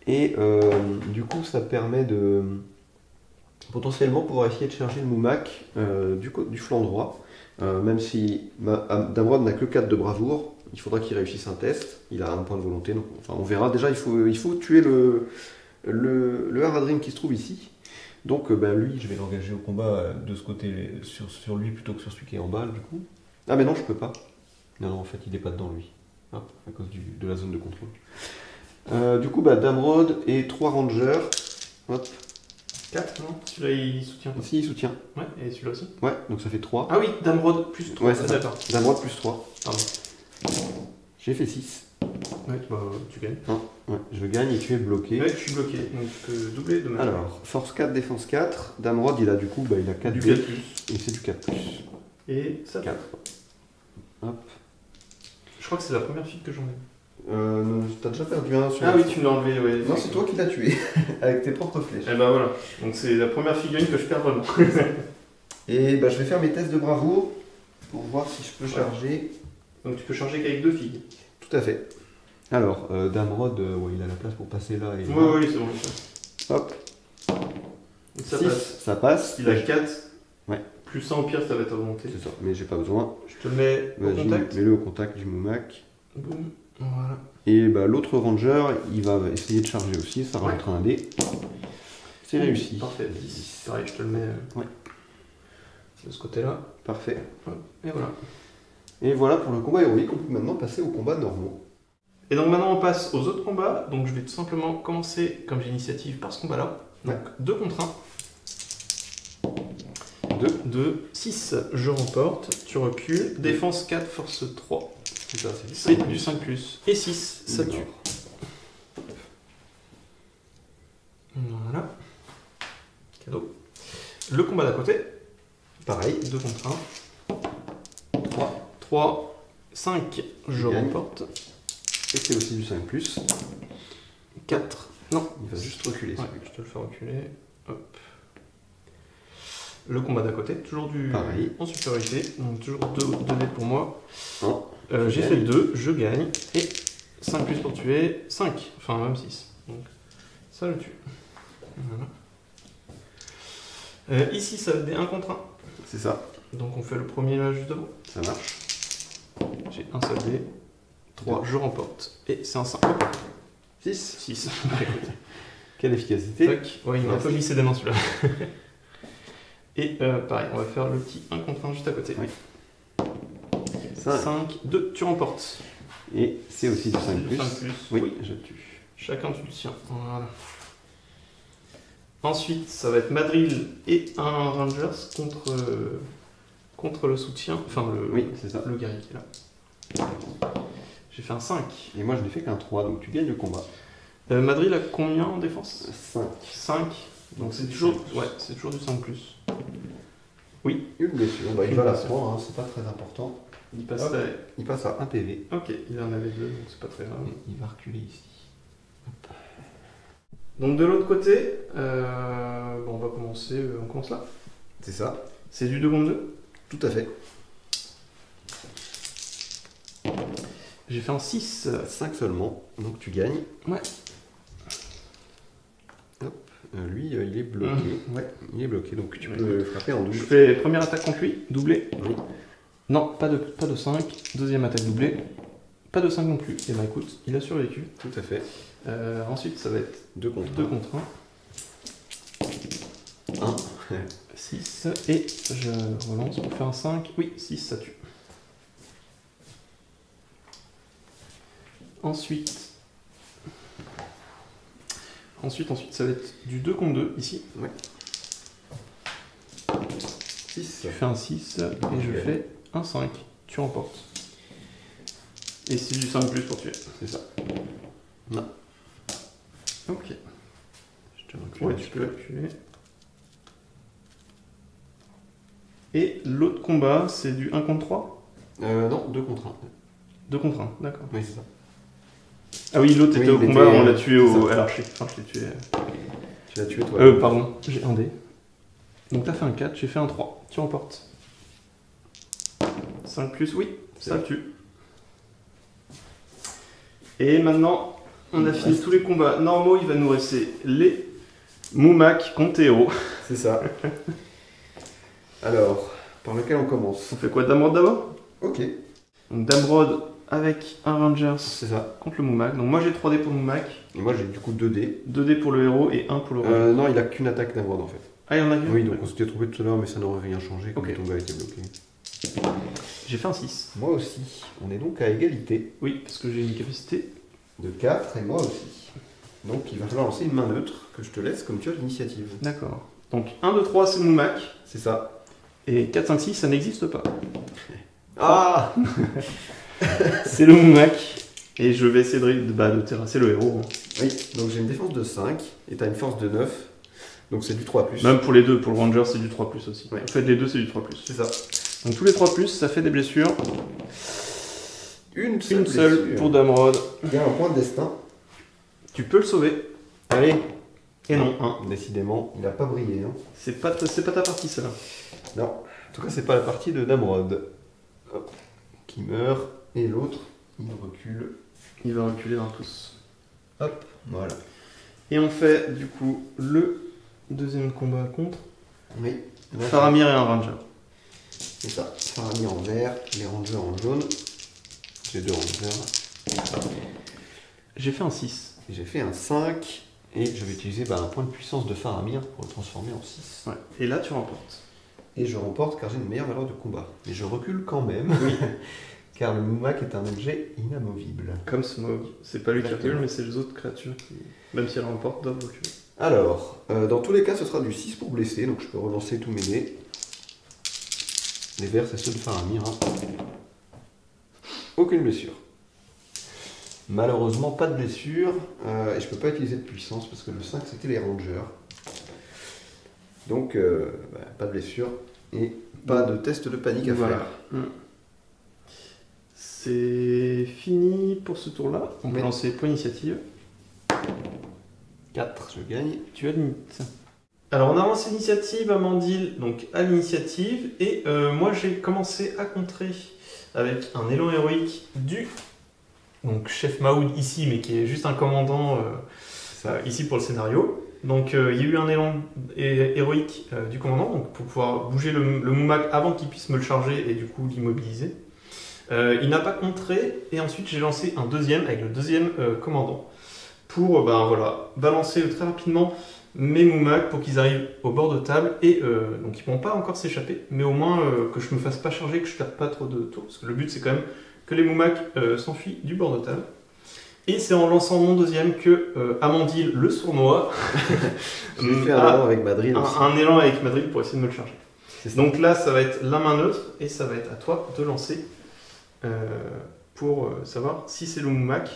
et du coup ça permet de potentiellement pouvoir essayer de charger le Moumak du flanc droit, même si Damrod n'a que 4 de bravoure, il faudra qu'il réussisse un test, il a un point de volonté, donc enfin, on verra. Déjà il faut tuer le Haradrim qui se trouve ici. Donc lui, je vais l'engager au combat de ce côté, sur lui plutôt que sur celui qui est en bas, du coup. Ah mais non, je peux pas. Non, en fait, il est pas dedans, lui. Hop, à cause de la zone de contrôle. Du coup, Damrod et 3 rangers. Hop. 4, non? Celui-là, il soutient pas. Ici, il soutient. Ouais, et celui-là aussi. Ouais, donc ça fait 3. Ah oui, Damrod plus 3. Ouais, c'est ça. D'accord. Damrod plus 3. Pardon. J'ai fait 6. Ouais, tu gagnes. Ouais, je gagne et tu es bloqué. Ouais, je suis bloqué, donc tu peux doubler de manière. Alors, force 4, défense 4. Damrod, il a du coup, il a 4 Du dés. 4+. Et c'est du 4+. Et ça 4. Hop. Je crois que c'est la première fille que j'en ai. Non, t'as déjà perdu un sur Ah oui, tu me l'as enlevé, ouais. Non, c'est toi qui l'as tué, avec tes propres flèches. Et bah voilà, donc c'est la première figurine que je perds vraiment. Et je vais faire mes tests de bravoure pour voir si je peux charger. Donc tu peux changer qu'avec 2 filles. Tout à fait. Alors, Damrod, il a la place pour passer là et là. Oui, c'est bon. Hop, Donc ça 6, passe. ça passe. Il a 4. Ouais. Plus 100 au pire, ça va être à volonté. C'est ça, mais j'ai pas besoin. Je te le mets au Vas-y, contact. mets-le au contact du Moumak. Boum. Voilà. Et l'autre ranger, il va essayer de charger aussi, ça rentre un dé. C'est réussi. Parfait, 10. Pareil, je te le mets Ouais. de ce côté-là. Parfait. Hop, et voilà. Et voilà pour le combat héroïque, on peut maintenant passer aux combats normaux. Et donc maintenant on passe aux autres combats. Donc je vais tout simplement commencer, comme j'ai l'initiative, par ce combat-là. Donc 2 contre 1. 2, 6, je remporte, tu recules. Défense 4, force 3. C'est ça, C'est du 5+. Et 6, ça tue. Voilà. Cadeau. Le combat d'à côté. Pareil, 2 contre 1. 3, 5, je gagne. remporte. Et c'est aussi du 5+. 4. Non. Il va juste reculer. Ouais, je te le fais reculer. Hop. Le combat d'à côté, toujours Pareil. en supériorité. Donc toujours 2 dés pour moi. J'ai gagne. fait 2, je gagne. Et 5 plus pour tuer. 5. Enfin même 6. Donc ça le tue. Voilà. Ici ça va être des 1 contre 1. C'est ça, Donc on fait le premier là juste devant. ça marche. J'ai un seul dé. 3, je remporte. Et c'est un 5. 6. 6. Quelle efficacité. Tac. Ouais, il m'a un peu glissé des mains celui-là. Et pareil, on va faire le petit 1 contre 1 juste à côté. Oui. 5, 2, tu remportes. Et c'est aussi du 5+. 5+. Oui, je tue. Chacun tu le tiens. Voilà. Ensuite, ça va être Madril et un Rangers contre le soutien. Enfin, Oui, c'est ça. le guerrier qui est là. J'ai fait un 5. Et moi je n'ai fait qu'un 3, donc tu gagnes le combat. Madril a combien en défense? 5. 5. Donc c'est toujours, c'est toujours du 5+. Oui. Une blessure, il va la prendre, hein, c'est pas très important. Il passe, Il passe à 1 PV. Ok, il en avait 2, donc c'est pas très grave. Et il va reculer ici. Donc de l'autre côté, on va commencer, on commence là. C'est ça. C'est du 2 contre 2. Tout à fait. J'ai fait un 6. 5 seulement, donc tu gagnes. Ouais. Hop. Lui, il est bloqué. Ouais. Il est bloqué, donc tu Ouais. peux le frapper en double. Je fais première attaque contre lui, doublé. Oui. Non, pas de 5. Deuxième attaque doublée. Pas de 5 non plus. Et bah écoute, il a survécu. Tout à fait. Ensuite, ça va être 2 contre 2 contre 1. 1. 6. Et je relance pour faire un 5. Oui, 6, ça tue. Ensuite, ça va être du 2 contre 2 ici. Ouais. 6. Tu fais un 6 et je fais un 5. Tu remportes. Et c'est du 5 plus pour tuer. C'est ça. Non. Ok. Je te recule Ouais, un tu petit peux peu. reculer. Et l'autre combat, c'est du 1 contre 3 Non, 2 contre 1. 2 contre 1, d'accord. Oui, c'est ça. Ah oui, l'autre était Oui, au il combat, était, on l'a tué c'est au... ça. à l'archer. Enfin, je l'ai tué... Tu l'as tué toi. Pardon, j'ai un dé. Donc t'as fait un 4, j'ai fait un 3. Tu remportes. 5 plus, oui, ça le tue. Et maintenant, on a fini tous les combats normaux, il va nous rester les Moumak contre héros. C'est ça. Alors, par lequel on commence? On fait quoi, Damrod d'abord? Ok, Donc Damrod avec un Rangers c'est ça. contre le Moumak. Donc moi j'ai 3 dés pour le Moumak, Et moi j'ai du coup 2 dés. 2 dés pour le héros et 1 pour le Ranger. Non, il a qu'une attaque d'Amrod en fait. Ah, il y en a qu'une? Oui, donc on s'était trompé tout à l'heure, mais ça n'aurait rien changé comme Ok. ton gars était bloqué. J'ai fait un 6. Moi aussi. On est donc à égalité Oui, parce que j'ai une capacité. de 4 et moi aussi. Donc il va falloir lancer une main neutre que je te laisse comme tu as l'initiative. D'accord. Donc 1, 2, 3 c'est le Moumak. C'est ça. Et 4, 5, 6 ça n'existe pas. Ah C'est le Moumak. Et je vais essayer de terrasser le héros. hein. Oui, donc j'ai une défense de 5 et t'as une force de 9. Donc c'est du 3+. Même pour les deux, pour le Ranger c'est du 3 aussi. Ouais. En fait les deux c'est du 3 C'est ça. Donc tous les 3 ça fait des blessures. Une Une seule blessure. pour Damrod. Il y a un point de destin. Tu peux le sauver. Allez. Et non, 1. Décidément, il n'a pas brillé. Hein. C'est pas ta partie ça. Non. En tout cas, c'est pas la partie de Damrod. Hop. Qui meurt. Et l'autre, il recule. Il va reculer dans tous. Hop. Voilà. Et on fait du coup le deuxième combat contre Oui. Là, Faramir et un Ranger. c'est ça. Faramir en vert, les rangers en jaune. J'ai 2 rangers. J'ai fait un 6. Et j'ai fait un 5. Et je vais utiliser un point de puissance de Faramir pour le transformer en 6. Ouais. Et là tu remportes. Et je remporte car j'ai une meilleure valeur de combat. Mais je recule quand même. Oui. Car le Moumak est un objet inamovible. Comme Smog. C'est pas lui qui Exactement. recule, mais c'est les autres créatures qui, même si elles remportent, doivent reculer. Alors, dans tous les cas, ce sera du 6 pour blesser, donc je peux relancer tous mes dés. Les verts, c'est ceux de Faramir. Hein. Aucune blessure. Malheureusement, pas de blessure. Et je peux pas utiliser de puissance parce que le 5, c'était les rangers. Donc, pas de blessure. Et pas de test de panique à Voilà. faire. C'est fini pour ce tour-là. On peut Oui. lancer point initiative. 4, je gagne. Tu as limite. Alors on a lancé l'initiative, Amandil donc à l'initiative, et moi j'ai commencé à contrer avec un élan héroïque du donc chef Maoud ici, mais qui est juste un commandant ici pour le scénario. Donc il y a eu un élan héroïque du commandant donc, pour pouvoir bouger le Moumak avant qu'il puisse me le charger et du coup l'immobiliser. Il n'a pas contré, et ensuite j'ai lancé un deuxième avec le deuxième commandant pour balancer très rapidement mes Moumak pour qu'ils arrivent au bord de table, et donc ils ne pourront pas encore s'échapper, mais au moins que je me fasse pas charger, que je perde pas trop de tours, parce que le but c'est quand même que les Moumak s'enfuient du bord de table. Et c'est en lançant mon deuxième que Amandil, le sournois, J'ai fait un élan avec Madrid aussi. un élan avec Madrid pour essayer de me le charger. C'est ça. Donc là, ça va être la main neutre, et ça va être à toi de lancer pour savoir si c'est le Moumak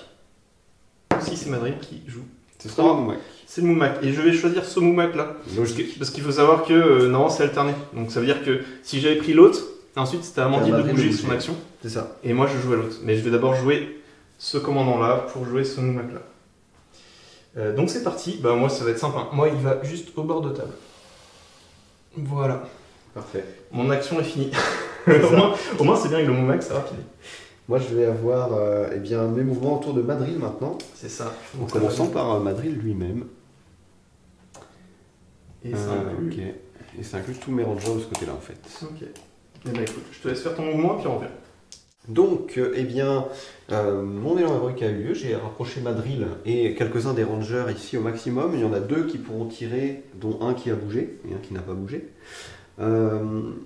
ou si c'est Madrid qui joue. Ce sera un Moumak. C'est le Moumak, et je vais choisir ce Moumak là. Logique. Parce qu'il faut savoir que non, c'est alterné. Donc ça veut dire que si j'avais pris l'autre, ensuite c'était à Amandine de Madrid de bouger bouger. son action, C'est ça. et moi je jouais l'autre. Mais je vais d'abord jouer ce commandant là pour jouer ce Moumak là. Donc c'est parti, moi ça va être simple. Hein. Moi il va juste au bord de table. Voilà. Parfait. Mon action est finie. C'est au moins c'est bien avec le Moumak, ça va filer. Moi, je vais avoir mes mouvements autour de Madrid maintenant. C'est ça. En commençant par Madrid lui-même. Et ça inclut. Ok. Et ça inclut tous mes rangers de ce côté-là en fait. Ok. Eh ben écoute, je te laisse faire ton mouvement et puis on revient. Donc, mon élan héroïque a eu lieu. J'ai rapproché Madrid et quelques-uns des rangers ici au maximum. Il y en a 2 qui pourront tirer, dont un qui a bougé et un qui n'a pas bougé.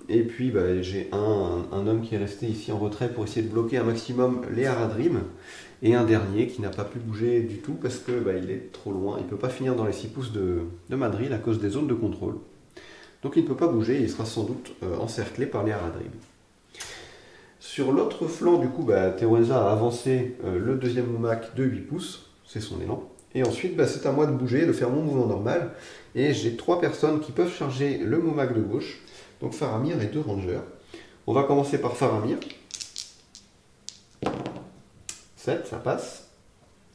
Et puis j'ai un homme qui est resté ici en retrait pour essayer de bloquer un maximum les Haradrim, et un dernier qui n'a pas pu bouger du tout parce que il est trop loin, il ne peut pas finir dans les 6 pouces de Madrid à cause des zones de contrôle. Donc il ne peut pas bouger, il sera sans doute encerclé par les Haradrim. Sur l'autre flanc du coup, Teresa a avancé le deuxième Moumak de 8 pouces, c'est son élan. Et ensuite, c'est à moi de bouger, de faire mon mouvement normal. Et j'ai 3 personnes qui peuvent charger le Moumak de gauche. Donc Faramir et 2 rangers. On va commencer par Faramir. 7, ça passe.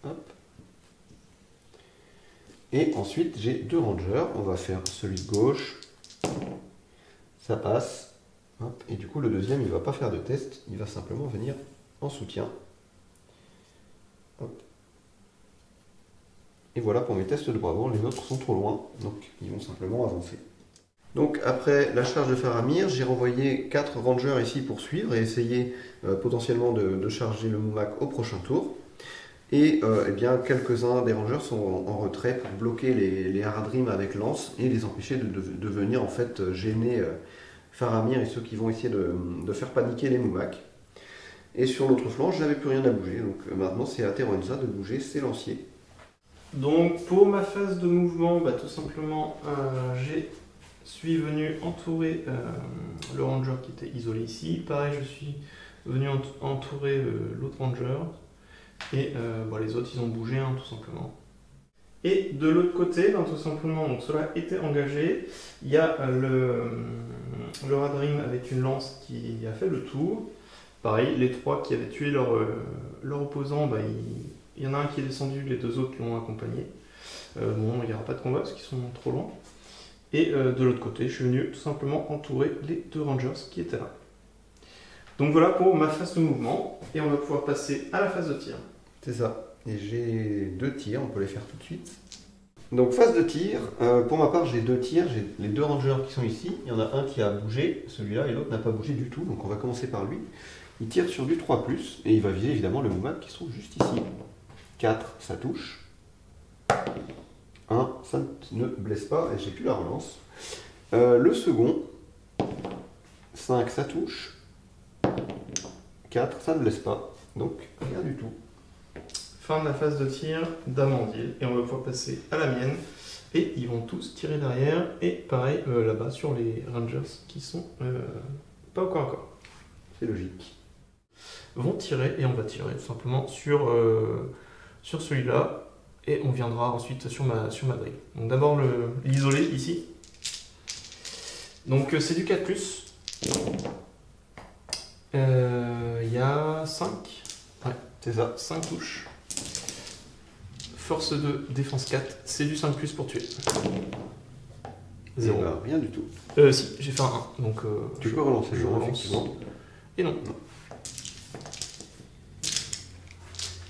Hop. Et ensuite, j'ai 2 rangers. On va faire celui de gauche. Ça passe. Hop. Et du coup, le deuxième, il ne va pas faire de test. Il va simplement venir en soutien. Hop. Et voilà pour mes tests de bravoure. Les autres sont trop loin. Donc, ils vont simplement avancer. Donc, après la charge de Faramir, j'ai renvoyé 4 rangers ici pour suivre et essayer potentiellement de charger le Moumak au prochain tour. Et eh bien, quelques-uns des rangers sont en retrait pour bloquer les Haradrim avec lance et les empêcher de venir en fait gêner Faramir et ceux qui vont essayer de faire paniquer les Moumak. Et sur l'autre flanc, je n'avais plus rien à bouger. Donc maintenant, c'est à Teronza de bouger ses lanciers. Donc pour ma phase de mouvement, tout simplement, je suis venu entourer le ranger qui était isolé ici. Pareil, je suis venu entourer l'autre ranger. Et les autres, ils ont bougé, tout simplement. Et de l'autre côté, tout simplement, donc cela était engagé. Il y a le Haradrim avec une lance qui a fait le tour. Pareil, les 3 qui avaient tué leur opposant, il y en a un qui est descendu, les 2 autres l'ont accompagné. Bon, il n'y aura pas de combat parce qu'ils sont trop loin. Et de l'autre côté, je suis venu tout simplement entourer les 2 rangers qui étaient là. Donc voilà pour ma phase de mouvement, et on va pouvoir passer à la phase de tir. C'est ça. Et j'ai 2 tirs, on peut les faire tout de suite. Donc phase de tir, pour ma part j'ai 2 tirs, j'ai les 2 rangers qui sont ici, il y en a un qui a bougé, celui-là, et l'autre n'a pas bougé du tout, donc on va commencer par lui. Il tire sur du 3+, et il va viser évidemment le Moumak qui se trouve juste ici. 4, ça touche. 1, ça ne blesse pas, et j'ai plus la relance. Le second, 5, ça touche. 4, ça ne blesse pas, donc rien du tout. Fin de la phase de tir d'Amandil, et on va pouvoir passer à la mienne. Et ils vont tous tirer derrière, et pareil là-bas sur les Rangers qui sont pas au corps à corps. C'est logique. Vont tirer, et on va tirer tout simplement sur celui-là, et on viendra ensuite sur ma drill. Donc d'abord l'isolé ici. Donc c'est du 4+. Il y a 5. Ouais, c'est ça. 5 touches. Force 2, défense 4. C'est du 5+ pour tuer. 0. Rien du tout. Si, j'ai fait un 1. Donc, tu peux relancer je relance. Effectivement. Et non.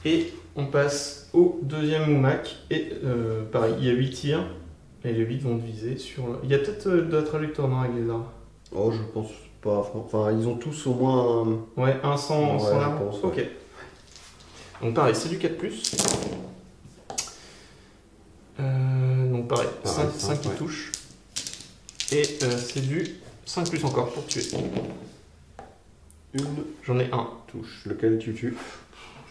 Et on passe au deuxième Moumak. Et pareil, il y a 8 tirs. Et les 8 vont viser sur... Il y a peut-être de la trajectoire dans la guerre. Oh, je pense pas. Enfin, ils ont tous au moins... Ouais, un sans l'arme. Pense, ok. Ouais. Donc pareil, c'est du 4+. Donc pareil, 5 qui touche. Et c'est du 5+ encore pour tuer. J'en ai un. Touche. Lequel tu tues?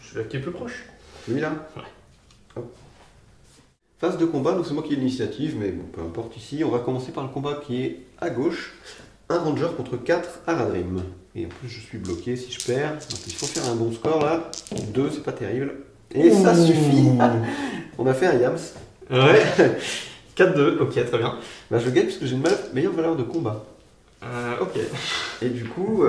Celui-là qui est plus proche. Celui-là? Ouais. Hop. Phase de combat, donc c'est moi qui ai l'initiative, mais bon, peu importe ici. On va commencer par le combat qui est à gauche. Un ranger contre 4 Haradrim. Et en plus je suis bloqué si je perds. Donc il faut faire un bon score là. 2, c'est pas terrible. Et ça suffit. On a fait un Yams. Ouais. 4-2, ok, très bien. Bah, je gagne parce que j'ai une meilleure valeur de combat. Ok. Et du coup,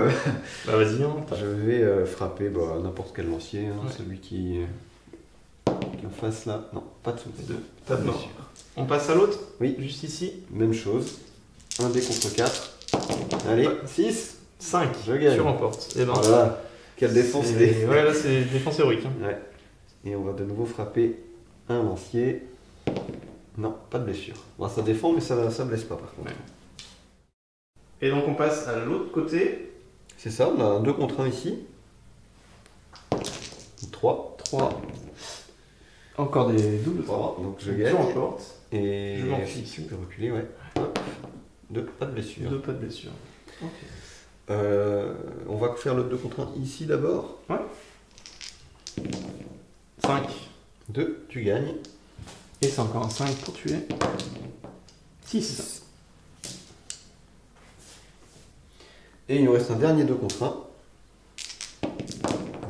bah vas-y, je vais frapper n'importe quel lancier, Ouais. celui qui est en face là. Non, pas de soucis. Pas de mort. On passe à l'autre? Oui. Juste ici. Même chose. 1 dé contre 4. Allez, 6. 5. Je gagne. Tu remportes. Et ben, Voilà. Quelle défense c'est... Ouais, là c'est défense héroïque. Hein. Ouais. Et on va de nouveau frapper un lancier. Non, pas de blessure. Bon, ça défend, mais ça blesse pas par contre. Ouais. Et donc on passe à l'autre côté. C'est ça, on a un 2 contre 1 ici. 3. 3. Encore des doubles 3. Donc je Tu gagne. remportes. Et Je m'en fiche. tu peux reculer, ouais. Hop. 2, pas de blessure. 2, pas de blessure. Ok. On va faire le 2 contre 1 ici d'abord. Ouais. 5. 2, tu gagnes. Et c'est encore un 5 pour tuer. 6. Et il nous reste un dernier 2 contre 1.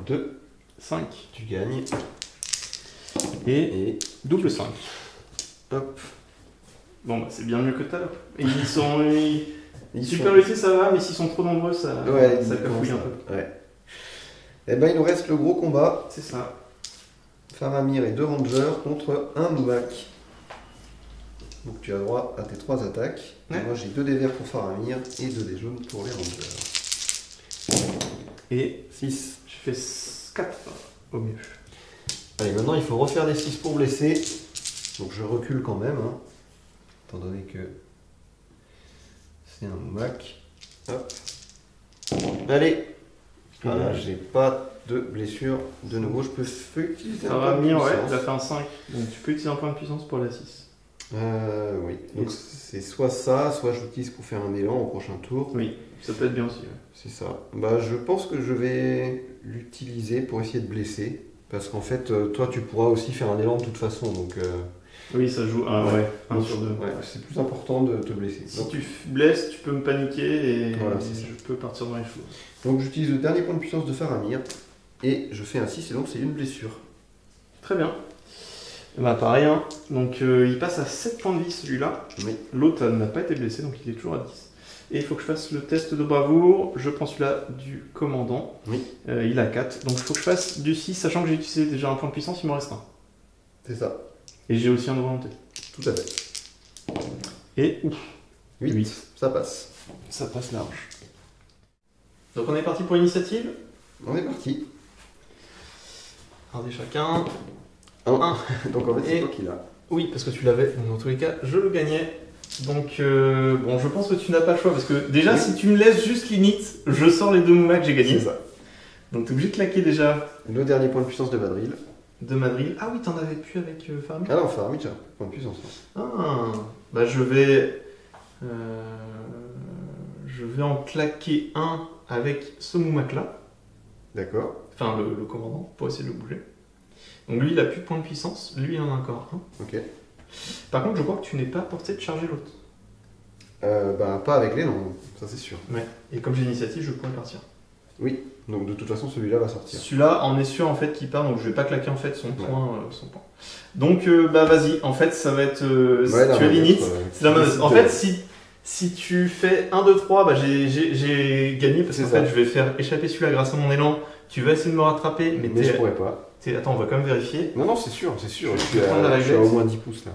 2, 5. tu gagnes. Et double 5. Hop. Bon, bah c'est bien mieux que tout à l'heure. Et ils sont... Ils Super sont- réussis, ça va, mais s'ils sont trop nombreux, ça Ouais, ça ils cafouille un commencent peu. à- Ouais. Et ben il nous reste le gros combat. C'est ça. Faramir et 2 rangers contre un Moumak. Donc tu as droit à tes 3 attaques. Ouais. Moi j'ai 2 dés verts pour Faramir et 2 dés jaunes pour les rangers. Et 6. je fais 4 au mieux. Allez, maintenant il faut refaire des 6 pour blesser. Donc je recule quand même, hein, étant donné que c'est un Moumak. Hop. Allez. Voilà, j'ai pas de blessure. De nouveau, je peux utiliser un point de Faramir, ouais, puissance. il a fait un 5. Donc tu peux utiliser un point de puissance pour la 6. Oui. Donc c'est soit ça, soit je l'utilise pour faire un élan au prochain tour. Oui, ça peut être bien aussi. Ouais. C'est ça. Bah, je pense que je vais l'utiliser pour essayer de blesser. Parce qu'en fait, toi, tu pourras aussi faire un élan de toute façon. Donc, Oui, ça joue un, ouais, 1 donc, sur 2. ouais, c'est plus important de te blesser. Si Donc, tu blesses, tu peux me paniquer et Voilà, c'est ça. je peux partir dans les choses. donc, j'utilise le dernier point de puissance de Faramir. Et je fais un 6 et donc c'est une blessure. Très bien. Bah pareil, hein. Donc il passe à 7 points de vie celui-là. Oui. L'autre n'a pas été blessé, donc il est toujours à 10. Et il faut que je fasse le test de bravoure. Je prends celui-là du commandant. Oui. Il a 4. Donc il faut que je fasse du 6, sachant que j'ai utilisé déjà un point de puissance, il m'en reste un. C'est ça. Et j'ai aussi un de volonté. Tout à fait. Et ouf, 8. Huit. Ça passe. ça passe large. Donc on est parti pour l'initiative. On est parti. Regardez chacun. 1. Un. Donc en fait, c'est Et- toi qui l'as. Oui, parce que tu l'avais. Donc, dans tous les cas, je le gagnais. Donc, bon, je pense que tu n'as pas le choix. Parce que déjà, Oui. si tu me laisses juste l'init, je sors les 2 Moumak que j'ai gagnés. C'est ça. Donc, tu es obligé de claquer déjà Le dernier point de puissance de Madrid. de Madrid. Ah oui, t'en avais plus avec Faramir. Ah non, Faramir, tiens, point de puissance. Ah, bah je vais en claquer un avec ce Moumak là. D'accord. Enfin, le commandant, pour essayer de le bouger. Donc, lui, il a plus de points de puissance. Lui, il en a encore un. Ok. Par contre, je crois que tu n'es pas porté de charger l'autre. Bah, pas avec les noms, ça c'est sûr. Ouais. Et comme j'ai l'initiative, je pourrais partir. Oui, donc de toute façon, celui-là va sortir. Celui-là, on est sûr en fait qu'il part, donc je vais pas claquer en fait son point. Donc bah vas-y, en fait ça va être. Si Ouais, tu as l'init, c'est la menace. menace. En fait, si tu fais 1, 2, 3, bah j'ai gagné parce C'est qu'en ça. fait je vais faire échapper celui-là grâce à mon élan. Tu vas essayer de me rattraper, mais, Mais je pourrais pas. attends, on va quand même vérifier. Non, non, c'est sûr, c'est sûr. Je Je suis, vais prendre la je suis à réglette. au moins 10 pouces là.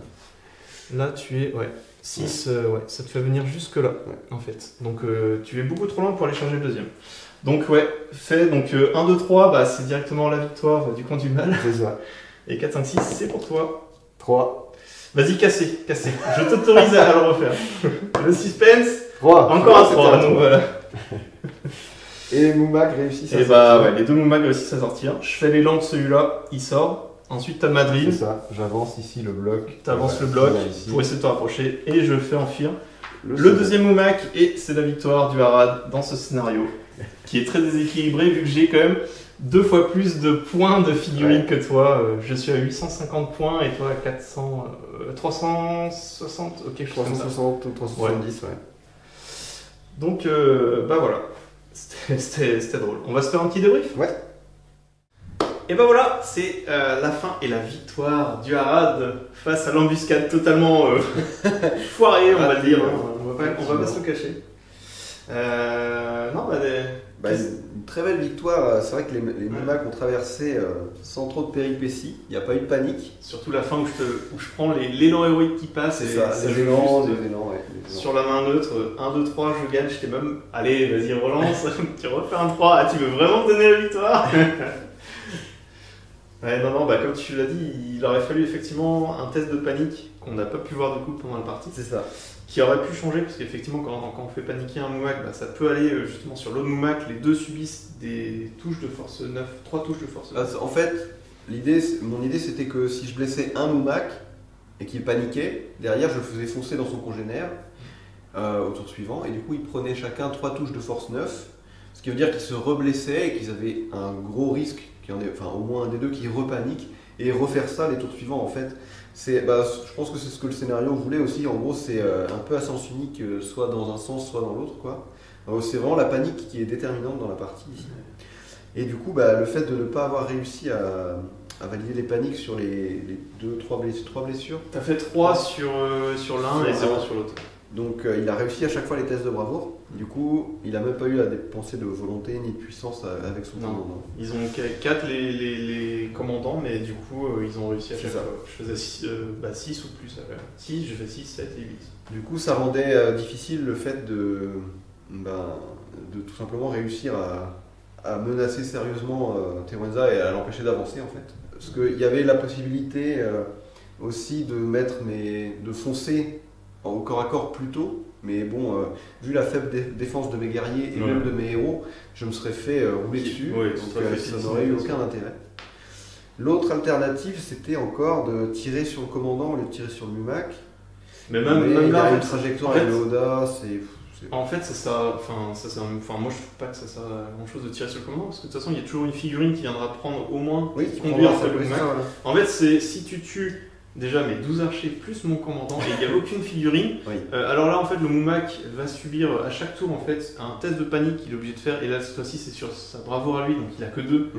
Là tu es, ouais, 6, ouais, ça te fait venir jusque là en fait. Donc tu es beaucoup trop loin pour aller charger le deuxième. Donc ouais, fait, donc 1, 2, 3, bah c'est directement la victoire du camp du mal. C'est ça. Et 4, 5, 6, c'est pour toi. 3. Vas-y, cassez. Je t'autorise à le refaire. Le suspense, 3. encore un 3, donc voilà. Et Moumak réussit sa Et bah sortie. ouais, les 2 Moumak réussissent à sortir. Je fais l'élan de celui-là, il sort. Ensuite, t'as C'est Madrid, ça, j'avance ici le bloc. t'avances Voilà, le bloc là, ici. pour essayer de te rapprocher. Et je fais enfuir le second. deuxième Moumak. Et c'est la victoire du Harad dans ce scénario. Qui est très déséquilibré vu que j'ai quand même 2 fois plus de points de figurines Ouais. que toi. Je suis à 850 points et toi à 400, 360, ok, chose comme ça. 360 ou 370, ouais. Donc, bah voilà, c'était drôle. On va se faire un petit débrief. Ouais. Et bah voilà, c'est la fin et la victoire du Harad face à l'embuscade totalement foirée, on va le dire. Hein. On va pas se le cacher. Non, bah Bah, une très belle victoire. C'est vrai que les Moumak ont traversé sans trop de péripéties. Il n'y a pas eu de panique. surtout la fin où je prends l'élan héroïque qui passe. C'est et ça, ça les joue élans, juste, les élans, ouais. les élans. sur la main neutre, 1, 2, 3, je gagne, j'étais même. Allez, vas-y, relance, tu refais un 3, ah, tu veux vraiment me donner la victoire? Ouais, non, bah comme tu l'as dit, il aurait fallu effectivement un test de panique qu'on n'a pas pu voir du coup pendant la partie, C'est ça. qui aurait pu changer, parce qu'effectivement, quand on fait paniquer un Moumak, bah, ça peut aller justement sur l'autre Moumak, les deux subissent des touches de force 9, 3 touches de force 9. En fait, mon idée c'était que si je blessais un Moumak et qu'il paniquait, derrière je le faisais foncer dans son congénère au tour suivant, et du coup ils prenaient chacun 3 touches de force 9, ce qui veut dire qu'ils se reblessaient et qu'ils avaient un gros risque, enfin au moins un des deux qui repanique, et refaire ça les tours suivants en fait. Je pense que c'est ce que le scénario voulait aussi, en gros c'est un peu à sens unique, soit dans un sens soit dans l'autre quoi. C'est vraiment la panique qui est déterminante dans la partie ici. Et du coup, le fait de ne pas avoir réussi à valider les paniques sur les 3 blessures, T'as fait 3 sur l'un et 0 sur l'autre. donc il a réussi à chaque fois les tests de bravoure. Du coup, il a même pas eu à dépenser de volonté ni de puissance avec son Non. commandant. Ils ont 4 les commandants, mais du coup, ils ont réussi à chaque fois. Je faisais 6 ou plus. 6, j'ai fait 6, 7 et 8. Du coup, ça rendait difficile le fait de tout simplement réussir à menacer sérieusement Terenza et à l'empêcher d'avancer en fait. Parce qu'il y avait la possibilité aussi de foncer au corps à corps plus tôt, mais bon, vu la faible défense de mes guerriers et même de mes héros, je me serais fait rouler dessus, donc ça n'aurait eu aucun intérêt. L'autre alternative, c'était encore de tirer sur le commandant au lieu de tirer sur le Mumak. Mais même il là, y a une trajectoire avec le Oda, en fait, moi je trouve pas que ça sert à grand chose de tirer sur le commandant, parce que de toute façon, il y a toujours une figurine qui viendra prendre au moins, qui conduire prendra le Mumak. voilà. En fait, c'est si tu tues déjà mes 12 archers plus mon commandant et il n'y a aucune figurine, alors là en fait le Mumak va subir à chaque tour en fait un test de panique qu'il est obligé de faire, et là cette fois-ci c'est sur sa bravoure à lui, donc il a que 2.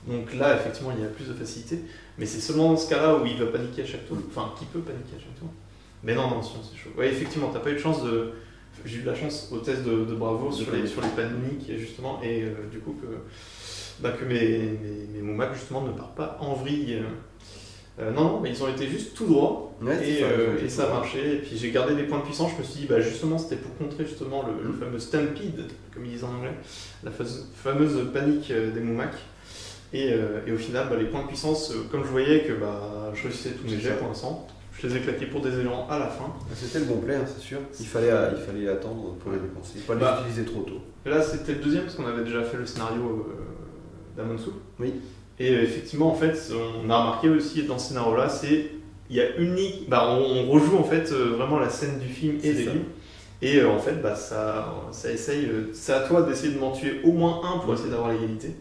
Donc là effectivement il y a plus de facilité, mais c'est seulement dans ce cas-là où il va paniquer à chaque tour, enfin qui peut paniquer à chaque tour. Mais non, sinon c'est chaud. Ouais, effectivement, t'as pas eu de chance de. J'ai eu de la chance au test de bravoure sur les paniques justement, et du coup que mes Mumak justement ne partent pas en vrille. Non, mais ils ont été juste tout droit, et ça a marché. Et puis j'ai gardé des points de puissance. Je me suis dit, justement, c'était pour contrer justement le fameux stampede, comme ils disent en anglais, la fameuse panique des Mumak. Et au final, les points de puissance, comme je voyais que je réussissais tous mes jets pour l'instant, je les ai claqués pour des élans à la fin. C'était le bon play, hein, c'est sûr. Il fallait attendre pour les dépenser, il fallait les utiliser trop tôt. Là, c'était le deuxième, parce qu'on avait déjà fait le scénario d'Amonsu. Oui. Et effectivement, en fait, on a remarqué aussi dans ce scénario-là, il y a unique. On rejoue en fait vraiment la scène du film et des livres. Et en fait, ça essaye. C'est à toi d'essayer de m'en tuer au moins un pour essayer d'avoir l'égalité.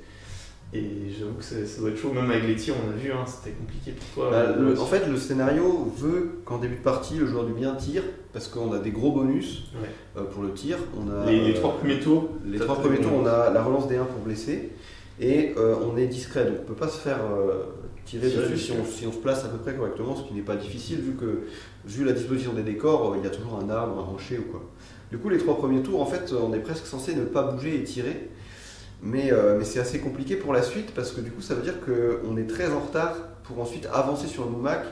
Et j'avoue que ça doit être chaud, même avec les tirs, on a vu, c'était compliqué pour toi. En fait, le scénario veut qu'en début de partie, le joueur du bien tire, parce qu'on a des gros bonus pour le tir. On a, les 3 premiers tours. Les 3 premiers tours, on a la relance des 1 pour blesser, et on est discret, donc on ne peut pas se faire tirer dessus si on se place à peu près correctement, ce qui n'est pas difficile, vu la disposition des décors, il y a toujours un arbre, un rocher ou quoi. Du coup, les 3 premiers tours, en fait, on est presque censé ne pas bouger et tirer. Mais c'est assez compliqué pour la suite, parce que du coup ça veut dire qu'on est très en retard pour ensuite avancer sur le Mumak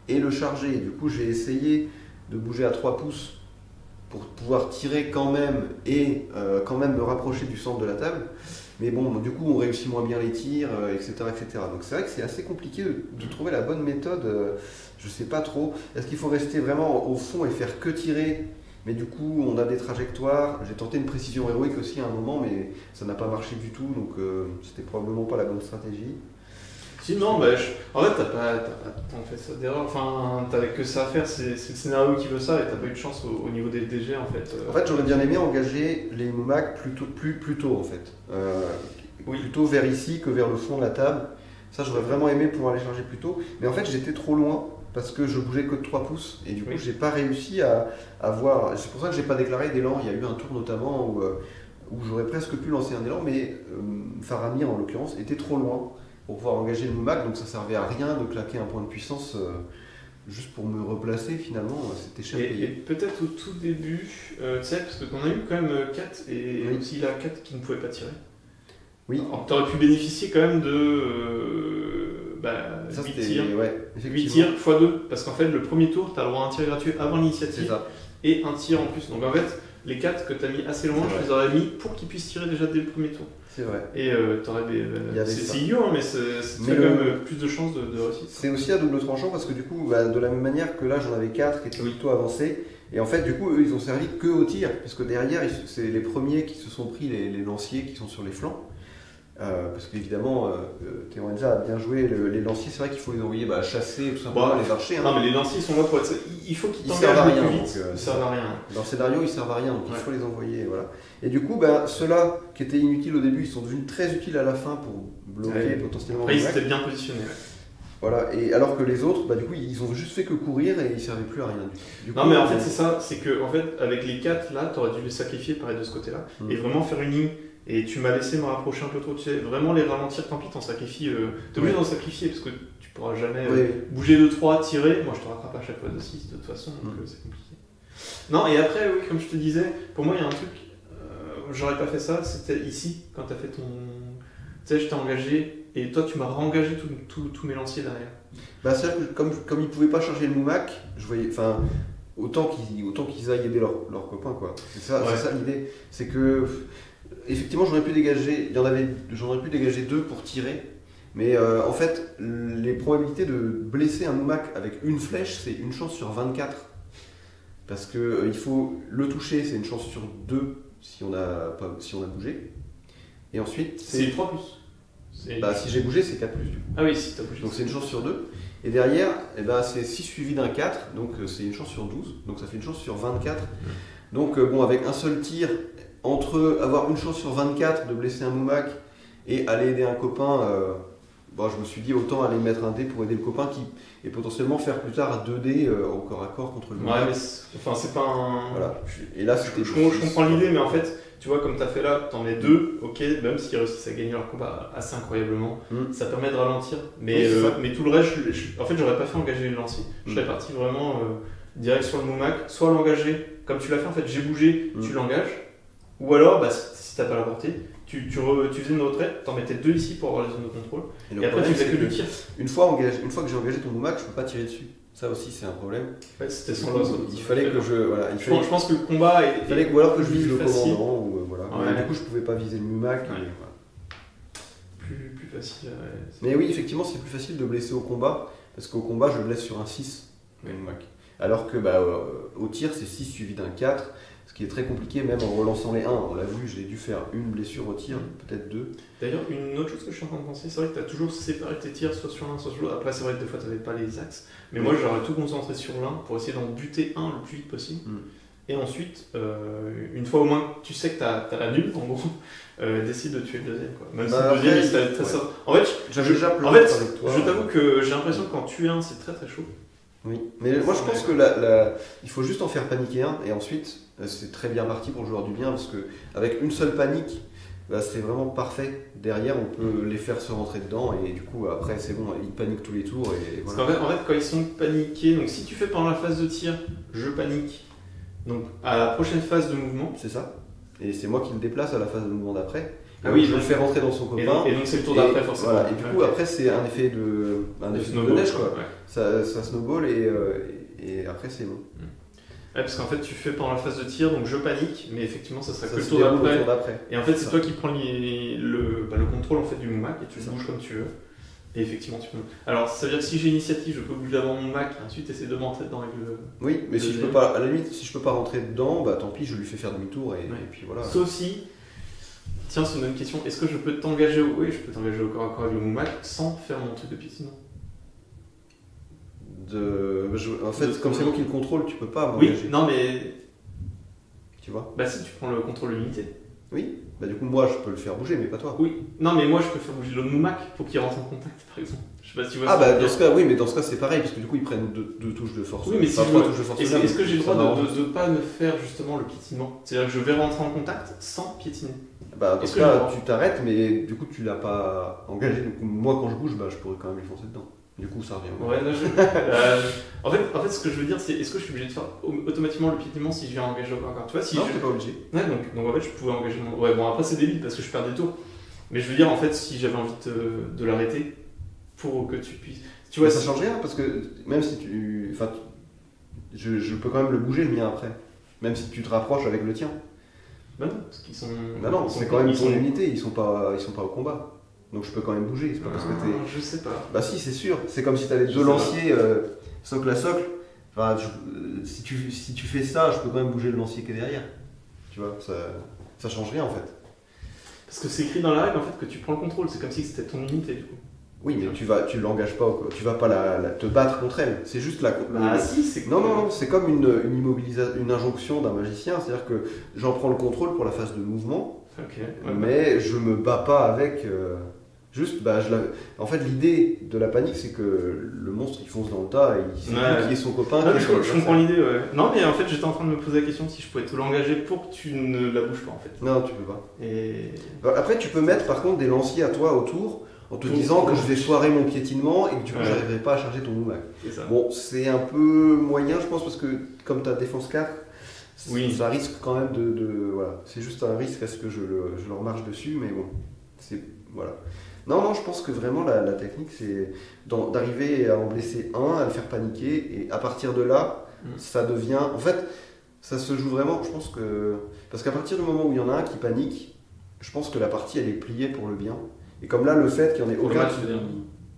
et le charger. Et du coup j'ai essayé de bouger à 3 pouces pour pouvoir tirer quand même et quand même me rapprocher du centre de la table. Mais bon, du coup on réussit moins bien les tirs, etc., etc. Donc c'est vrai que c'est assez compliqué de trouver la bonne méthode. Je sais pas trop. Est-ce qu'il faut rester vraiment au fond et faire que tirer ? Mais du coup, on a des trajectoires. J'ai tenté une précision héroïque aussi à un moment, mais ça n'a pas marché du tout, donc c'était probablement pas la bonne stratégie. Sinon, en fait, t'as pas tant fait ça d'erreur. Enfin, t'avais que ça à faire, c'est le scénario qui veut ça, et t'as pas eu de chance au niveau des DG en fait. En fait, j'aurais bien aimé engager les Mumak plus tôt en fait. Plutôt vers ici que vers le fond de la table. Ça, j'aurais vraiment aimé pouvoir les charger plus tôt. Mais en fait, j'étais trop loin, parce que je bougeais que de 3 pouces, et du coup j'ai pas réussi à voir. C'est pour ça que j'ai pas déclaré d'élan. Il y a eu un tour notamment où j'aurais presque pu lancer un élan, mais Faramir en l'occurrence était trop loin pour pouvoir engager le Mumak, donc ça servait à rien de claquer un point de puissance juste pour me replacer. Finalement c'était cher payé. Et peut-être au tout début, tu sais, parce qu'on a eu quand même 4 et aussi la 4 qui ne pouvait pas tirer. Oui. Tu aurais pu bénéficier quand même de 8 tirs, 8 tirs x 2, parce qu'en fait le premier tour tu as le droit à un tir gratuit avant l'initiative et un tir en plus. Donc en fait les 4 que tu as mis assez loin, je les aurais mis pour qu'ils puissent tirer déjà dès le premier tour. C'est vrai. Et c'est idiot, mais ça fait quand même plus de chances de réussite. C'est aussi à double tranchant, parce que du coup, de la même manière que là j'en avais 4 qui étaient plutôt avancés, et en fait du coup eux ils ont servi que au tir, parce que derrière c'est les premiers qui se sont pris les lanciers qui sont sur les flancs. Parce qu'évidemment, Terenza a bien joué les lanciers, c'est vrai qu'il faut les envoyer chasser tout simplement les archers. Non, mais les lanciers sont là pour être. Il faut qu'ils t'engagent le plus vite. Ils servent à rien. Dans le scénario, ils servent à rien, donc il faut les envoyer. Voilà. Et du coup, ceux-là qui étaient inutiles au début, ils sont devenus très utiles à la fin pour bloquer potentiellement. Après, ils étaient bien positionnés. Voilà, et alors que les autres, du coup, ils ont juste fait que courir et ils servaient plus à rien du coup. Non, mais en fait, c'est ça, c'est que en fait, avec les 4 là, t'aurais dû les sacrifier pareil de ce côté-là et vraiment faire une ligne. Et tu m'as laissé me rapprocher un peu trop, tu sais, vraiment les ralentir, tant pis, t'en sacrifies. T'es obligé d'en sacrifier parce que tu pourras jamais bouger de 3, tirer. Moi, je te rattrape à chaque fois de 6 de toute façon, donc c'est compliqué. Non, et après, oui, comme je te disais, pour moi, il y a un truc j'aurais pas fait ça, c'était ici, quand t'as fait ton... Tu sais, je t'ai engagé, et toi, tu m'as re-engagé tous mes lanciers derrière. Bah, c'est-à-dire que comme ils pouvaient pas charger le Moumak, je voyais, enfin, autant qu'ils aillent aider leurs copains, quoi. C'est ça l'idée. C'est que, effectivement, j'aurais pu dégager 2 pour tirer, mais en fait, les probabilités de blesser un Moumak avec une flèche, c'est une chance sur 24. Parce que il faut le toucher, c'est une chance sur 2 si on a bougé. Et ensuite, c'est 3 plus. Bah, si j'ai bougé, c'est 4 plus du coup. Ah oui, si t'as bougé. Donc c'est une chance sur 2. Et derrière, eh ben, c'est 6 suivi d'un 4, donc c'est une chance sur 12. Donc ça fait une chance sur 24. Donc bon, avec un seul tir, entre avoir une chance sur 24 de blesser un Moumak et aller aider un copain, je me suis dit autant aller mettre un dé pour aider le copain et potentiellement faire plus tard 2 dés au corps à corps contre le Moumak. Ouais, mais c'est pas un... Voilà. Et là, je comprends l'idée, mais en fait... Tu vois, comme tu as fait là, t'en mets 2, ok, même s'ils réussissent à gagner leur combat assez incroyablement, ça permet de ralentir. Mais, mais tout le reste, en fait, j'aurais pas fait engager le lancier. Je serais parti vraiment direct sur le Moumak, soit l'engager, comme tu l'as fait, en fait, j'ai bougé, tu l'engages, ou alors, si t'as pas la portée, tu faisais une retraite, t'en mettais 2 ici pour avoir les zones de contrôle, et après tu faisais que du tir. Une fois que j'ai engagé ton Moumak, je peux pas tirer dessus. Ça aussi, c'est un problème. Ouais, c'était sans loss. Il fallait que je. Voilà, je pense que le combat est. Ou alors que je vise le commandant, ou voilà. Ouais. Du coup, je pouvais pas viser le Moumak. Ouais. Voilà. Plus facile. Mais oui, effectivement, c'est plus facile de blesser au combat, parce qu'au combat, je blesse sur un 6, le Moumak. Alors que au tir, c'est 6 suivi d'un 4, ce qui est très compliqué, même en relançant les 1. On l'a vu, j'ai dû faire une blessure au tir, peut-être 2. D'ailleurs, une autre chose que je suis en train de penser, c'est vrai que tu as toujours séparé tes tirs, soit sur l'un, soit sur l'autre. Après, c'est vrai que des fois, tu n'avais pas les axes. Mais moi, j'aurais tout concentré sur l'un pour essayer d'en buter un le plus vite possible. Et ensuite, une fois au moins que tu sais que tu as la nulle, en gros, décide de tuer le deuxième. Quoi. Même si le deuxième, il serait très sort. En fait, je t'avoue que j'ai l'impression que quand tu es un, c'est très très chaud. Oui, mais moi je pense que il faut juste en faire paniquer un, et ensuite, c'est très bien parti pour le joueur du bien, parce qu'avec une seule panique, c'est vraiment parfait. Derrière, on peut les faire se rentrer dedans, et du coup, après, c'est bon, ils paniquent tous les tours. Et voilà. Parce qu'en fait, quand ils sont paniqués, donc si tu fais pendant la phase de tir, je panique. Donc à la prochaine phase de mouvement. C'est ça. Et c'est moi qui le déplace à la phase de mouvement d'après. Ah oui, je le fais rentrer dans son copain. Et donc c'est le tour d'après forcément. Voilà. Et du coup, après, c'est un effet de neige, quoi. Ouais. Ça snowball, et après, c'est bon. Ouais, parce qu'en fait, tu fais pendant la phase de tir, donc je panique, mais effectivement, ça sera que le tour d'après. Et en fait, c'est toi qui prends le contrôle en fait, du Moumak et tu bouges comme tu veux. Et effectivement, tu peux. Alors, ça veut dire que si j'ai initiative, je peux bouger avant mon Moumak et ensuite essayer de m'entrer dans le. Oui, mais si je peux pas, à la limite, si je peux pas rentrer dedans, tant pis, je lui fais faire demi-tour et puis voilà. Sauf si. Tiens, c'est une bonne question. Est-ce que je peux t'engager au. Oui, je peux t'engager au corps à corps avec le Moumak sans faire mon truc de piétinement. En fait, comme c'est moi qui le contrôle, tu peux pas m'engager. Oui, non mais. Tu vois. Bah si tu prends le contrôle limité. Oui, bah du coup moi je peux le faire bouger, mais pas toi. Oui, non mais moi je peux faire bouger l'autre Moumak, faut qu'il rentre en contact par exemple. Je sais pas si tu vois. Ah bah dans ce cas, oui, mais dans ce cas c'est pareil, parce que du coup ils prennent deux touches de force. Oui, mais si touches de force. Est-ce que j'ai le droit de pas me faire justement le piétinement? C'est-à-dire que je vais rentrer en contact sans piétiner. Bah dans ce cas tu t'arrêtes, mais du coup tu l'as pas engagé, donc moi quand je bouge, je pourrais quand même lui foncer dedans. Du coup, ça revient. Ouais, non, en fait, ce que je veux dire, c'est est-ce que je suis obligé de faire automatiquement le piétinement si je viens engager au corps à corps? Tu vois, si non, t'es pas obligé. Ouais, donc en fait, je pouvais engager mon. Ouais, bon, après, c'est débile parce que je perds des tours. Mais je veux dire, en fait, si j'avais envie de l'arrêter pour que tu puisses. Tu vois, ça change rien parce que même si tu. Enfin, je peux quand même le bouger le mien après. Même si tu te rapproches avec le tien. Bah non, parce qu'ils sont. Bah non, c'est quand même ton unité, ils sont pas au combat. Donc je peux quand même bouger, c'est pas parce que t'es. Je sais pas. Bah si, c'est sûr. C'est comme si t'avais 2 lanciers socle à socle. Enfin, si tu fais ça, je peux quand même bouger le lancier qui est derrière. Tu vois, ça change rien en fait. Parce que c'est écrit dans la règle en fait que tu prends le contrôle. C'est comme si c'était ton unité du coup. Oui, mais tu l'engages pas, tu vas pas te battre contre elle. C'est juste la. Ah si, c'est. Non, c'est comme une injonction d'un magicien. C'est-à-dire que j'en prends le contrôle pour la phase de mouvement. Ok. Mais je me bats pas avec. Juste, en fait, l'idée de la panique, c'est que le monstre il fonce dans le tas et il sait plus qui est son copain. Je comprends l'idée, ouais. Non, mais en fait, j'étais en train de me poser la question si je pouvais tout l'engager pour que tu ne la bouges pas en fait. Non, tu peux pas. Et... Après, tu peux mettre par contre des lanciers à toi autour en te disant que je vais foirer mon piétinement et que du coup, j'arriverai pas à charger ton Moumak. C'est ça. Bon, c'est un peu moyen, je pense, parce que comme tu as défense 4, Oui. Ça risque quand même voilà. C'est juste un risque à ce que je leur marche dessus, mais bon, c'est voilà. Non, je pense que vraiment la technique, c'est d'arriver à en blesser un, à le faire paniquer, et à partir de là, ça devient. En fait, ça se joue vraiment, je pense que. Parce qu'à partir du moment où il y en a un qui panique, je pense que la partie, elle est pliée pour le bien. Et comme là, le fait qu'il n'y en ait aucun.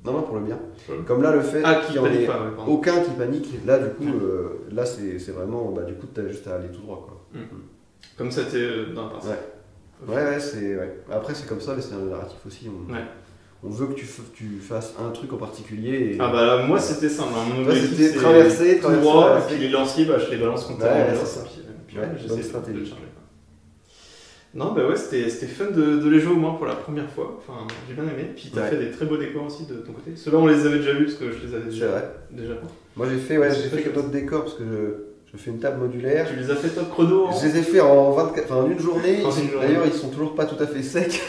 Non, pour le bien. Comme là, le fait qu'il n'y en ait aucun qui panique, là, du coup, là, c'est vraiment. Bah, du coup, tu as juste à aller tout droit, quoi. Comme ça, t'es dans la partie. Ouais, c'est. Ouais. Après, c'est comme ça, les scénarios narratifs aussi. On veut que tu fasses un truc en particulier. Et... Ah bah là, moi c'était simple. Mon objectif c'était traverser tout droit, et puis les lanciers, je les balance contre c'est ça. Puis j'essaie de le charger. Non, bah ouais, c'était fun de les jouer au moins pour la première fois. Enfin, j'ai bien aimé. Puis t'as fait des très beaux décors aussi de ton côté. Ceux-là, on les avait déjà vus parce que je les avais déjà. Moi j'ai fait d'autres décors parce que je fais une table modulaire. Tu les as fait top chrono Je les ai fait en une journée. D'ailleurs, ils sont toujours pas tout à fait secs.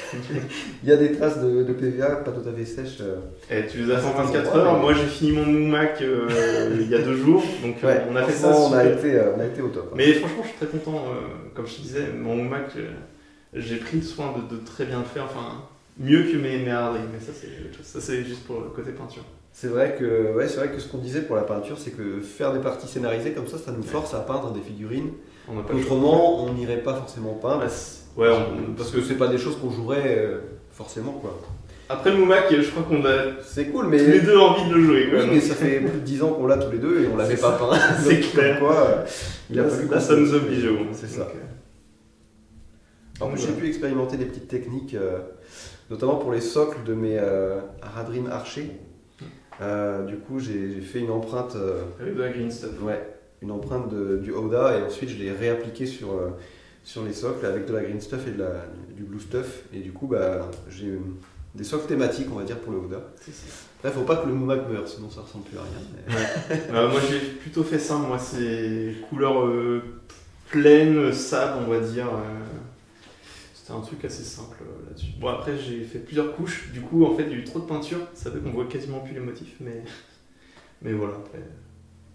Il y a des traces de PVA pas tout à fait sèches. Et tu les as fait en 24 heures. Moi, j'ai fini mon Moumac il y a 2 jours. Donc, on a fait ça. On a été au top. Mais franchement, je suis très content. Comme je te disais, mon Moumac, j'ai pris le soin de très bien le faire. Enfin, mieux que mes Harley. Mais ça, c'est juste pour le côté peinture. C'est vrai que ce qu'on disait pour la peinture, c'est que faire des parties scénarisées comme ça nous force à peindre des figurines. Autrement, on n'irait pas forcément peindre. Parce que c'est pas des choses qu'on jouerait forcément, quoi. Après le Moumac, je crois qu'on a c'est cool, mais tous les deux envie de le jouer. Oui, mais ça fait plus de 10 ans qu'on l'a tous les deux et on l'avait pas peint. C'est clair. Il a fallu ça nous oblige. C'est ça. Alors, j'ai pu expérimenter des petites techniques, notamment pour les socles de mes Aradrim Archer. Du coup, j'ai fait une empreinte. Avec de la green stuff. Ouais, une empreinte du Oda et ensuite je l'ai réappliqué sur les socles avec de la green stuff et du blue stuff. Et du coup, j'ai des socles thématiques, on va dire, pour le Oda. Après, faut pas que le Moumac meure, sinon ça ressemble plus à rien. Mais... moi, j'ai plutôt fait ça. Moi, c'est couleur pleine, sable, on va dire. C'était un truc assez simple là-dessus. Bon, après, j'ai fait plusieurs couches. Du coup, en fait, il y a eu trop de peinture. Ça fait qu'on voit quasiment plus les motifs. Mais voilà, après,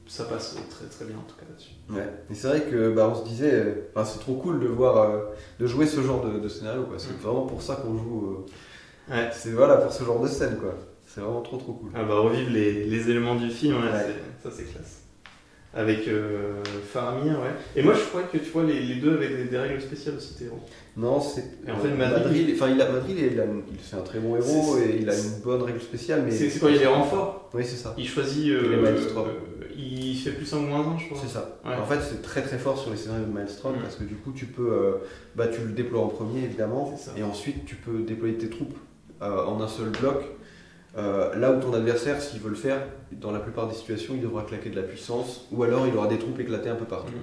ça passe très très bien en tout cas là-dessus. Ouais, et c'est vrai que on se disait, c'est trop cool de jouer ce genre de scénario, quoi. C'est vraiment pour ça qu'on joue. C'est pour ce genre de scène, quoi. C'est vraiment trop cool. Revivre les éléments du film, ça c'est classe. Avec Faramir, Et moi je crois que tu vois les deux avaient des règles spéciales aussi, tes héros. Non, c'est. Et en fait, Madrid, il fait un très bon héros et il a une bonne règle spéciale. Mais c'est quand il y a les renforts. Oui, c'est ça. Il choisit. Il fait plus 1 ou moins 1, je crois. C'est ça. En fait, c'est très très fort sur les scénarios de Maelstrom parce que du coup, tu peux. Tu le déploies en premier évidemment. Et ensuite, tu peux déployer tes troupes en un seul bloc. Là où ton adversaire, s'il veut le faire, dans la plupart des situations, il devra claquer de la puissance ou alors il aura des troupes éclatées un peu partout.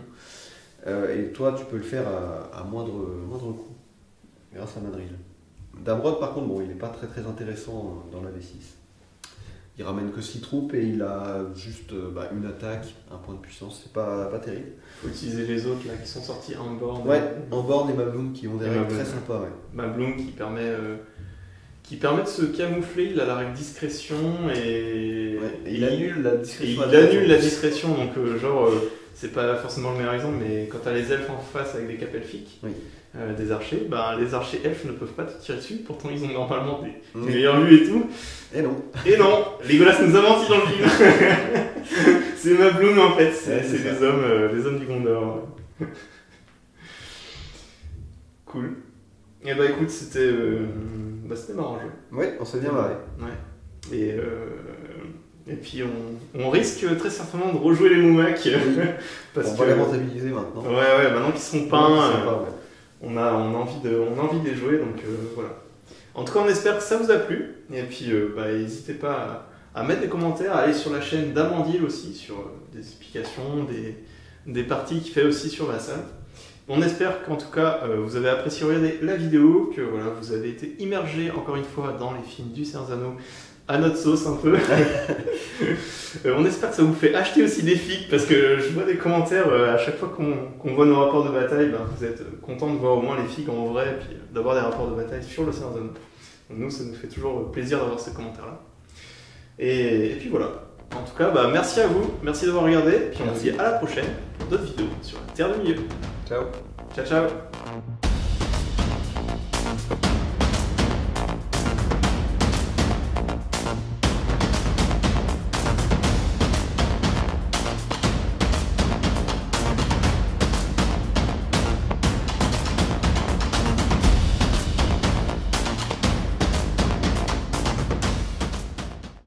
Et toi, tu peux le faire à moindre coût, grâce à Madrid. Damrod, par contre, il n'est pas très très intéressant dans la V6. Il ramène que 6 troupes et il a juste une attaque, un point de puissance, c'est pas terrible. Il faut utiliser les autres là qui sont sortis en borne. Enborn et Mabloom qui ont des règles très sympas. Mabloom qui permet de se camoufler, il a la règle discrétion et il annule la discrétion. Il annule la discrétion, donc c'est pas forcément le meilleur exemple, mais quand tu as les elfes en face avec des capes elfiques, des archers, les archers elfes ne peuvent pas te tirer dessus, pourtant ils ont normalement des meilleures vues et tout. Et non, Legolas nous a menti dans le film. C'est Mabloom en fait, c'est les hommes du Gondor. Cool. Et écoute, c'était marrant jeu. Ouais, on s'est bien marré. Ouais. Et puis on risque très certainement de rejouer les Moumac. On va les rentabiliser maintenant. Ouais, maintenant qu'ils sont peints, on a envie de les jouer, donc voilà. En tout cas, on espère que ça vous a plu. Et puis, n'hésitez pas à mettre des commentaires, à aller sur la chaîne d'Amandil aussi, sur des explications, des parties qu'il fait aussi sur la salle. On espère qu'en tout cas, vous avez apprécié regarder la vidéo, que vous avez été immergé encore une fois dans les films du Seigneur des Anneaux, à notre sauce un peu. On espère que ça vous fait acheter aussi des figues, parce que je vois des commentaires à chaque fois qu'on voit nos rapports de bataille, vous êtes contents de voir au moins les figues en vrai, et puis d'avoir des rapports de bataille sur le Seigneur des Anneaux. Donc nous, ça nous fait toujours plaisir d'avoir ces commentaires-là. Et puis voilà. En tout cas, bah, merci à vous, merci d'avoir regardé, puis on se dit à la prochaine pour d'autres vidéos sur la Terre du Milieu. Ciao. Ciao, ciao.